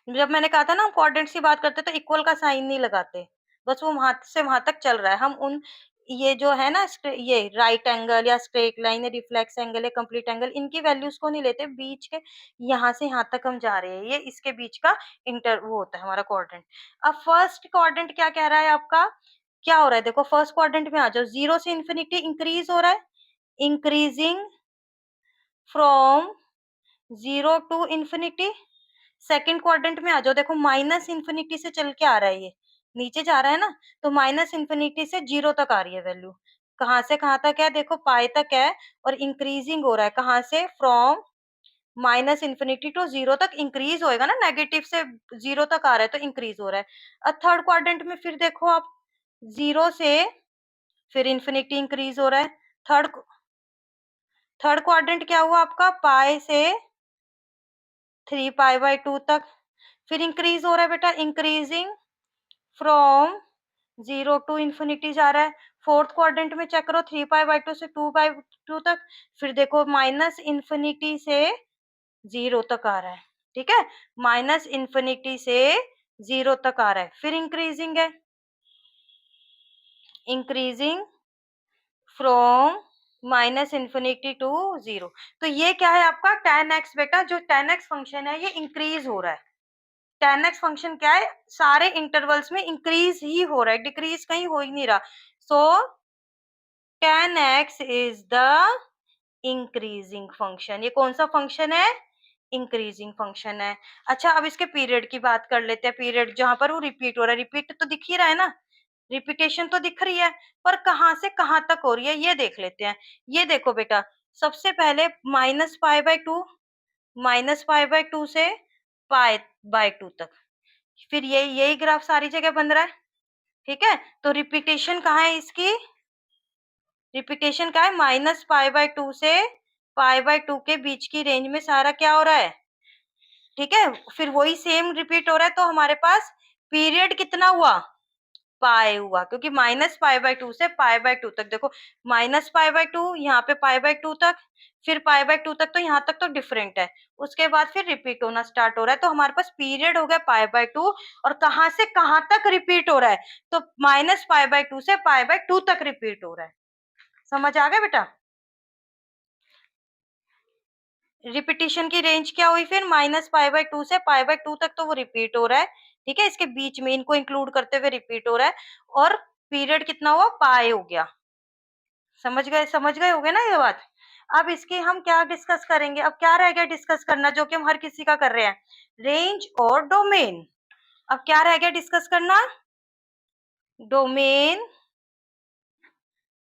जब मैंने कहा था ना हम क्वाड्रेंट्स की बात करते तो इक्वल का साइन नहीं लगाते, बस वो वहां से वहां तक चल रहा है। हम उन ये जो है ना ये राइट एंगल या स्ट्रेट लाइन है, रिफ्लेक्स एंगल है, कंप्लीट एंगल, इनकी वैल्यूज को नहीं लेते, बीच के यहाँ से यहाँ तक हम जा रहे हैं, ये इसके बीच का इंटर वो होता है हमारा क्वाड्रेंट। अब फर्स्ट क्वाड्रेंट क्या कह रहा है आपका, क्या हो रहा है, देखो फर्स्ट क्वाड्रेंट में आ जाओ, 0 से इंफिनिटी इंक्रीज हो रहा है, increasing from 0 to infinity. Second quadrant में आ जाओ, देखो माइनस इंफिनिटी से चल के आ रहा है, ये नीचे जा रहा है ना, तो माइनस इंफिनिटी से 0 तक आ रही है वैल्यू, कहां से कहां तक है, देखो पाई तक है, और इंक्रीजिंग हो रहा है कहां से, फ्रॉम माइनस इंफिनिटी टू 0 तक इंक्रीज होएगा ना, नेगेटिव से 0 तक आ रहा है तो इंक्रीज हो रहा है। अब थर्ड क्वाड्रेंट में फिर देखो आप, 0 से फिर इंफिनिटी इंक्रीज हो रहा है। थर्ड थर्ड क्वाड्रेंट क्या हुआ आपका, पाई से 3 पाई/2 तक, फिर इंक्रीज हो रहा है बेटा, इंक्रीजिंग फ्रॉम 0 टू इंफिनिटी जा रहा है। फोर्थ क्वाड्रेंट में चेक करो, 3 पाई/2 से 2/2 तक, फिर देखो माइनस इंफिनिटी से 0 तक आ रहा है। ठीक है, माइनस इंफिनिटी से 0 तक आ रहा है, फिर इंक्रीजिंग है, increasing from minus infinity to 0। तो ये क्या है आपका tan x बेटा, जो tan x फंक्शन है ये इंक्रीज हो रहा है। tan x फंक्शन क्या है, सारे इंटरवल्स में इंक्रीज ही हो रहा है, डिक्रीज कहीं हो ही नहीं रहा। सो tan x is the increasing function. ये कौन सा फंक्शन है, इंक्रीजिंग फंक्शन है। अच्छा, अब इसके पीरियड की बात कर लेते हैं, पीरियड जहां पर वो रिपीट हो रहा है, रिपीट तो दिख ही रहा है ना, रिपीटेशन तो दिख रही है, पर कहां से कहां तक हो रही है ये देख लेते हैं। ये देखो बेटा, सबसे पहले -π/2, -π/2 से π/2 तक, फिर यही ग्राफ सारी जगह बन रहा है। ठीक है, तो रिपीटेशन कहाँ है इसकी, रिपीटेशन का है -π/2 से π/2 के बीच की रेंज में सारा क्या हो रहा है। ठीक है, फिर वही सेम रिपीट हो रहा है, तो हमारे पास पीरियड कितना हुआ, पाई हुआ, क्योंकि -π/2 से π/2 तक, देखो -π/2 यहाँ पे π/2 तक, फिर π/2 तक, तो यहाँ तक तो डिफरेंट है, उसके बाद फिर रिपीट होना स्टार्ट हो रहा है, तो हमारे पास पीरियड हो गया π/2, और कहां से कहां तक रिपीट हो रहा है, तो -π/2 से π/2 तक रिपीट हो रहा है। समझ आ गया बेटा, रिपीटिशन की रेंज क्या हुई फिर, -π/2 से π/2 तक तो वो रिपीट हो रहा है। ठीक है, इसके बीच में इनको इंक्लूड करते हुए रिपीट हो रहा है, और पीरियड कितना हुआ, पाई हो गया। समझ गए होगे ना ये बात। अब इसकी हम क्या डिस्कस करेंगे, अब क्या रह गया डिस्कस करना, जो कि हम हर किसी का कर रहे हैं, रेंज और डोमेन। अब क्या रह गया डिस्कस करना, डोमेन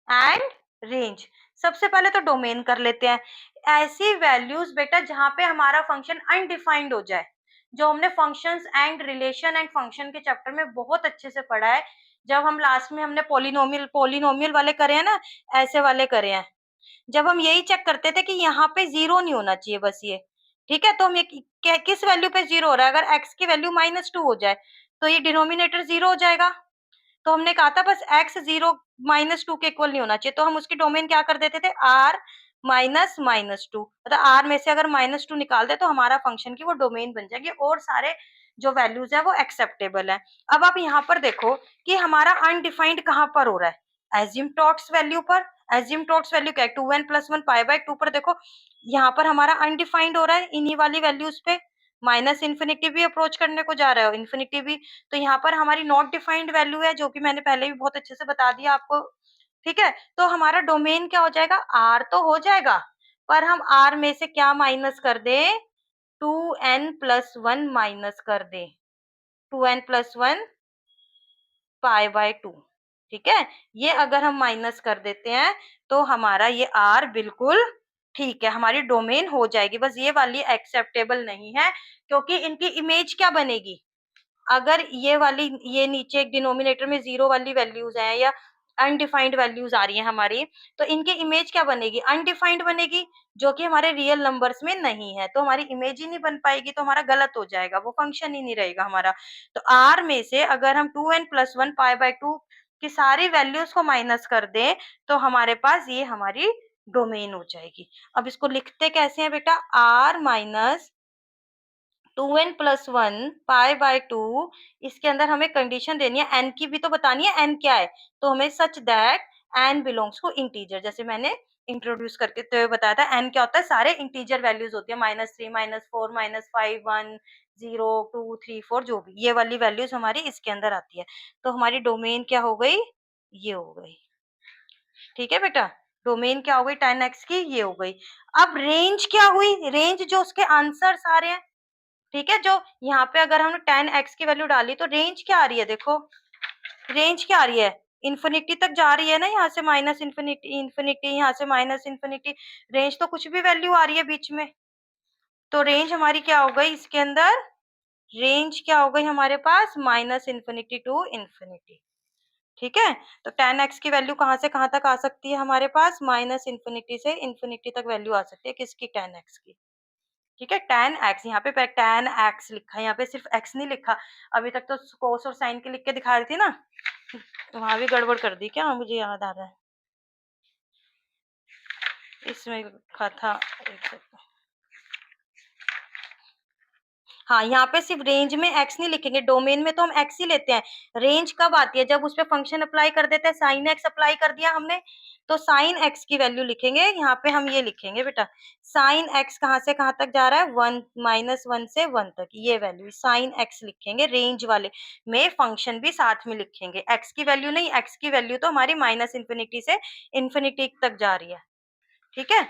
एंड रेंज। सबसे पहले तो डोमेन कर लेते हैं, ऐसी वैल्यूज बेटा जहां पे हमारा फंक्शन अनडिफाइंड हो जाए, जो हमने functions and relation and function के चैप्टर में बहुत अच्छे से पढ़ा है, जब हम लास्ट में हमने पॉलिनोमियल वाले करे हैं ना, ऐसे वाले करे हैं, जब हम यही चेक करते थे कि यहाँ पे 0 नहीं होना चाहिए बस ये। ठीक है, तो हम ये किस वैल्यू पे 0 हो रहा है, अगर x की वैल्यू -2 हो जाए तो ये डिनोमिनेटर 0 हो जाएगा, तो हमने कहा था बस x 0 -2 के इक्वल नहीं होना चाहिए, तो हम उसकी डोमेन क्या कर देते थे, r -2, मतलब r में से अगर -2 निकाल दे तो हमारा फंक्शन की वो डोमेन बन जाएगी, और सारे जो वैल्यूज है वो एक्सेप्टेबल है। अब आप यहाँ पर देखो कि हमारा अनडिफाइंड कहाँ पर हो रहा है, एसिम्पटोट्स वैल्यू पर। एजिम्पटोट्स वैल्यू क्या है 2n + 1 π/2 पर देखो यहाँ पर हमारा अनडिफाइंड हो रहा है इन्हीं वाली वैल्यूज पे, माइनस इन्फिनिटी भी अप्रोच करने को जा रहा है, इन्फिनिटी भी, तो यहाँ पर हमारी नॉट डिफाइंड वैल्यू है जो कि मैंने पहले भी बहुत अच्छे से बता दिया आपको। ठीक है, तो हमारा डोमेन क्या हो जाएगा, आर तो हो जाएगा, पर हम आर में से क्या माइनस कर दे, 2n + 1 माइनस कर दे, 2n + 1 π/2। ठीक है, ये अगर हम माइनस कर देते हैं तो हमारा ये आर बिल्कुल ठीक है, हमारी डोमेन हो जाएगी। बस ये वाली एक्सेप्टेबल नहीं है क्योंकि इनकी इमेज क्या बनेगी, अगर ये वाली, ये नीचे एक डिनोमिनेटर में 0 वाली वैल्यूज हैं या अनडिफाइंड वैल्यूज आ रही हैं हमारी, तो इनकी इमेज क्या बनेगी, अनडिफाइंड बनेगी, जो कि हमारे रियल नंबर्स में नहीं है, तो हमारी इमेज ही नहीं बन पाएगी, तो हमारा गलत हो जाएगा, वो फंक्शन ही नहीं रहेगा हमारा। तो आर में से अगर हम 2n + 1 π/2 की सारी वैल्यूज को माइनस कर दें तो हमारे पास ये हमारी डोमेन हो जाएगी। अब इसको लिखते कैसे हैं बेटा, r माइनस 2n + 1 π/2, इसके अंदर हमें कंडीशन देनी है, n की भी तो बतानी है, n क्या है, तो हमें such that n belongs to integer, जैसे मैंने इंट्रोड्यूस करके तो बताया था, n क्या होता है, सारे इंटीजर वैल्यूज होती है, -3 -4 -5 1 0 2 3 4 जो भी, ये वाली वैल्यूज हमारी इसके अंदर आती है, तो हमारी डोमेन क्या हो गई, ये हो गई। ठीक है बेटा, डोमेन क्या हो गई 10x की, ये हो गई। अब रेंज क्या हुई, रेंज जो उसके आंसर्स आ रहे हैं, ठीक है, जो यहाँ पे अगर हमने 10x की वैल्यू डाली तो रेंज क्या आ रही है, देखो रेंज क्या आ रही है, इन्फिनिटी तक जा रही है ना, यहाँ से माइनस इन्फिनिटी, इन्फिनिटी, यहाँ से माइनस इन्फिनिटी, रेंज तो कुछ भी वैल्यू आ रही है बीच में, तो रेंज हमारी क्या हो गई इसके अंदर, रेंज क्या हो गई हमारे पास, -इन्फिनिटी टू इन्फिनिटी। ठीक है, तो 10x की वैल्यू कहाँ से कहाँ तक आ सकती है हमारे पास, -इन्फिनिटी से इन्फिनिटी तक वैल्यू आ सकती है, किसकी, 10x की। ठीक है, tan x, यहाँ पे tan x लिखा है, यहाँ पे सिर्फ x नहीं लिखा, अभी तक तो कोस और साइन के लिख के दिखा रही थी ना, तो वहां भी गड़बड़ कर दी क्या, मुझे याद आ रहा है, इसमें लिखा था, एक सेकंड, हाँ यहाँ पे सिर्फ रेंज में x नहीं लिखेंगे, डोमेन में तो हम x ही लेते हैं, रेंज कब आती है, जब उस पे फंक्शन अप्लाई कर देते हैं, साइन x अप्लाई कर दिया हमने, तो साइन x की वैल्यू लिखेंगे, यहाँ पे हम ये लिखेंगे बेटा, साइन x कहाँ से कहाँ तक जा रहा है, 1 -1 से 1 तक, ये वैल्यू साइन x लिखेंगे, रेंज वाले में फंक्शन भी साथ में लिखेंगे, x की वैल्यू नहीं, x की वैल्यू तो हमारी -इन्फिनिटी से इन्फिनिटी तक जा रही है। ठीक है,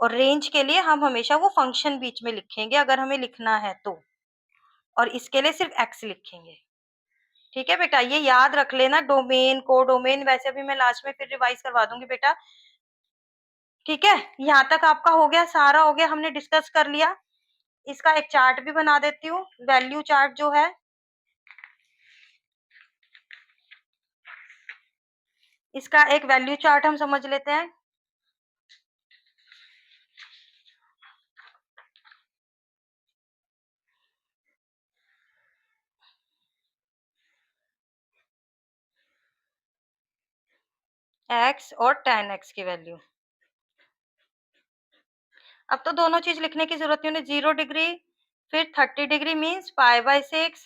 और रेंज के लिए हम हमेशा वो फंक्शन बीच में लिखेंगे अगर हमें लिखना है तो, और इसके लिए सिर्फ x लिखेंगे। ठीक है बेटा, ये याद रख लेना, डोमेन को डोमेन वैसे भी मैं लास्ट में फिर रिवाइज करवा दूंगी बेटा। ठीक है, यहाँ तक आपका हो गया, सारा हो गया, हमने डिस्कस कर लिया, इसका एक चार्ट भी बना देती हूँ, वैल्यू चार्ट जो है, इसका एक वैल्यू चार्ट हम समझ लेते हैं। x और tan x की वैल्यू, अब तो दोनों चीज लिखने की जरूरत नहीं है, 0 डिग्री फिर 30 डिग्री मीन्स π/6,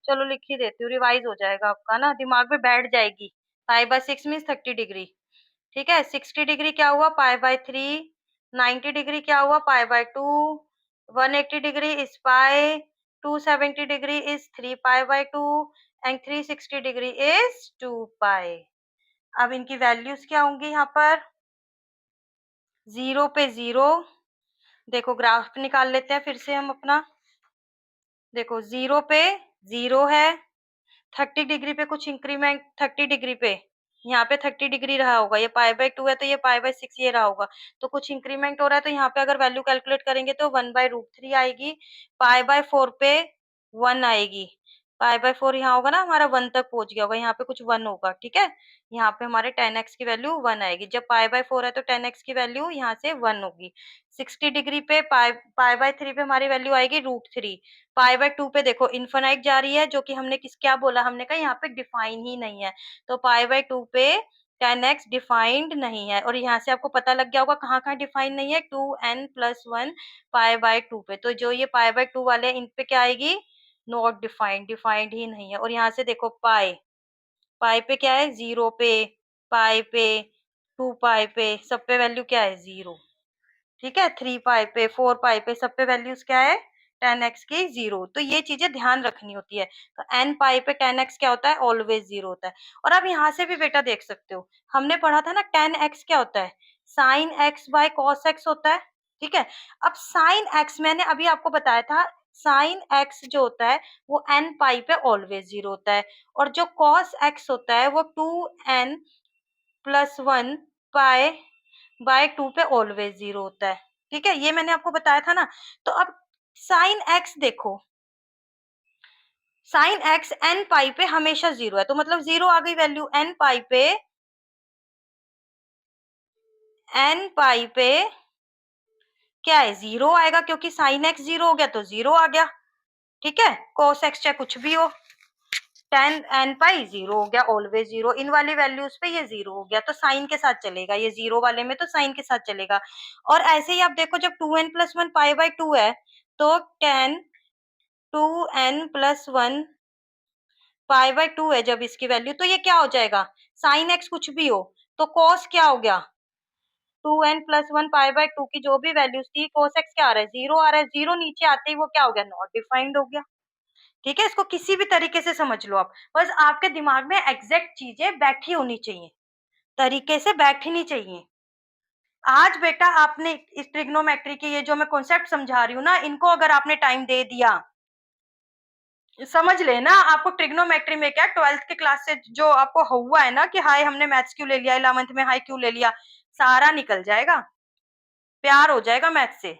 चलो लिख ही देती हूँ, रिवाइज हो जाएगा आपका ना, दिमाग में बैठ जाएगी, π/6 मीन्स 30 डिग्री। ठीक है, 60 डिग्री क्या हुआ, π/3, 90 डिग्री क्या हुआ, π/2, 180 degree is pi, 270 degree is 3π/2 and 360 degree is 2π। अब इनकी वैल्यूज क्या होंगी यहाँ पर, 0 पे 0, देखो ग्राफ निकाल लेते हैं फिर से हम अपना, देखो 0 पे 0 है, 30 डिग्री पे कुछ इंक्रीमेंट, 30 डिग्री पे यहाँ पे 30 डिग्री रहा होगा, ये π/2 है तो ये π/6 ये रहा होगा, तो कुछ इंक्रीमेंट हो रहा है, तो यहाँ पे अगर वैल्यू कैलकुलेट करेंगे तो 1/√3 आएगी, π/4 पे 1 आएगी, π/4 यहाँ होगा ना हमारा 1 तक पहुंच गया होगा, यहाँ पे कुछ 1 होगा। ठीक है, यहाँ पे हमारे 10x की वैल्यू 1 आएगी, जब π/4 है तो 10x की वैल्यू यहाँ से 1 होगी, 60 डिग्री पे π/3 पे हमारी वैल्यू आएगी √3, π/2 पे देखो इन्फिनाइट जा रही है, जो कि हमने क्या बोला, हमने कहा यहाँ पे डिफाइन ही नहीं है, तो π/2 पे 10x डिफाइंड नहीं है, और यहाँ से आपको पता लग गया होगा कहाँ कहाँ डिफाइन नहीं है, 2n + 1 π/2 पे, तो जो ये π/2 वाले इन पे क्या आएगी, नॉट डिफाइंड, डिफाइंड ही नहीं है, और यहाँ से देखो पाई, पाई पे क्या है, 0 पे, पाई पे, 2 पाई पे सब पे वैल्यू क्या है 0, ठीक है। 3 पाई पे, 4 पाई पे सब पे वैल्यूज क्या है 10x की 0। तो ये चीजें ध्यान रखनी होती है। तो n पाई पे 10x क्या होता है ऑलवेज 0 होता है। और अब यहाँ से भी बेटा देख सकते हो, हमने पढ़ा था ना 10x क्या होता है sine x by cos x होता है, ठीक है। अब साइन x मैंने अभी आपको बताया था, साइन x जो होता है वो n पाई पे ऑलवेज 0 होता है, और जो कॉस x होता है वो 2n प्लस 1 पाई बाय 2 पे ऑलवेज 0 होता है, ठीक है। ये मैंने आपको बताया था ना। तो अब साइन x देखो, साइन x n पाई पे हमेशा 0 है, तो मतलब 0 आ गई वैल्यू n पाई पे, n पाई पे क्या है 0 आएगा, क्योंकि साइन x 0 हो गया तो 0 आ गया, ठीक है। cos x चाहे कुछ भी हो, 10 n पाई 0 हो गया ऑलवेज 0, इन वाली वैल्यूज पे ये 0 हो गया तो साइन के साथ चलेगा, ये 0 वाले में तो साइन के साथ चलेगा। और ऐसे ही आप देखो जब 2n प्लस 1 पाई बाय 2 है तो 10 2n प्लस 1 पाई बाय 2 है जब इसकी वैल्यू, तो ये क्या हो जाएगा साइन x कुछ भी हो तो cos क्या हो गया 2n प्लस 1 पाई बाय 2 की जो भी वैल्यूज थी cos x क्या आ रहा है 0 आ रहा है, 0 नीचे आते ही वो क्या हो गया नॉट डिफाइंड हो गया, ठीक है। इसको किसी भी तरीके से समझ लो आप, बस आपके दिमाग में एग्जैक्ट चीजें बैठी होनी चाहिए, तरीके से बैठनी चाहिए। आज बेटा आपने इस ट्रिग्नोमेट्री की ये जो मैं कॉन्सेप्ट समझा रही हूँ ना, इनको अगर आपने टाइम दे दिया, समझ लेना आपको ट्रिग्नोमेट्री में क्या 12th की क्लास से जो आपको हुआ है ना कि हाय हमने मैथ्स क्यों ले लिया, 11th में हाय क्यों ले लिया, सारा निकल जाएगा, प्यार हो जाएगा मैथ्स से।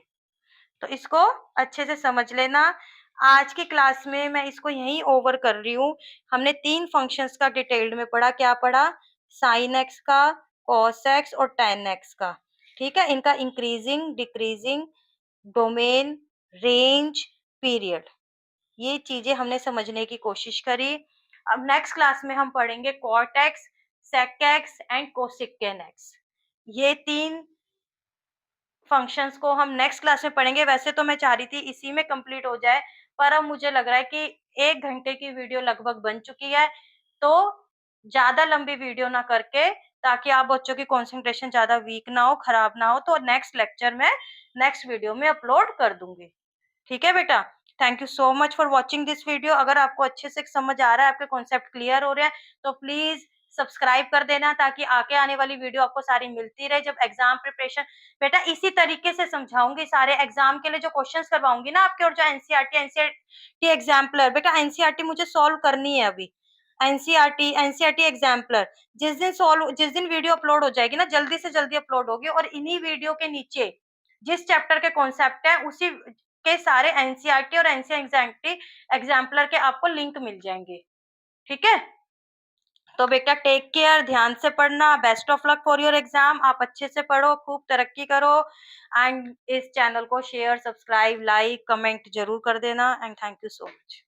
तो इसको अच्छे से समझ लेना। आज की क्लास में मैं इसको यहीं ओवर कर रही हूँ। हमने 3 फंक्शंस का डिटेल्ड में पढ़ा, क्या पढ़ा साइन एक्स का, कॉस एक्स और टेन एक्स का, ठीक है। इनका increasing decreasing domain range period, ये चीजें हमने समझने की कोशिश करी। अब नेक्स्ट क्लास में हम पढ़ेंगे cot x, sec x and cosecant x, ये 3 फंक्शंस को हम नेक्स्ट क्लास में पढ़ेंगे। वैसे तो मैं चाह रही थी इसी में कंप्लीट हो जाए, पर अब मुझे लग रहा है कि 1 घंटे की वीडियो लगभग बन चुकी है, तो ज्यादा लंबी वीडियो ना करके, ताकि आप बच्चों की कंसंट्रेशन ज्यादा वीक ना हो, खराब ना हो, तो नेक्स्ट लेक्चर में नेक्स्ट वीडियो में अपलोड कर दूंगी, ठीक है बेटा। Thank you so much for watching this video. अगर आपको अच्छे से समझ आ रहा है, आपके कॉन्सेप्ट क्लियर हो रहे हैं, तो प्लीज सब्सक्राइब कर देना, ताकि आगे आने वाली वीडियो आपको सारी मिलती रहे। जब एग्जाम प्रिपरेशन बेटा इसी तरीके से समझाऊंगी, सारे एग्जाम के लिए जो क्वेश्चंस करवाऊंगी ना आपके, और जो एनसीईआरटी एग्जाम्पलर, बेटा एनसीईआरटी मुझे सॉल्व करनी है अभी, एनसीईआरटी एग्जाम्पलर जिस दिन वीडियो अपलोड हो जाएगी ना, जल्दी से जल्दी अपलोड होगी, और इन्हीं वीडियो के नीचे जिस चैप्टर के कॉन्सेप्ट है उसी के सारे एनसीईआरटी और एनसीईआरटी एग्जाम्पलर के आपको लिंक मिल जाएंगे, ठीक है। तो बेटा टेक केयर, ध्यान से पढ़ना, best of luck for your exam. आप अच्छे से पढ़ो, खूब तरक्की करो, एंड इस चैनल को शेयर सब्सक्राइब लाइक कमेंट जरूर कर देना, and thank you so much.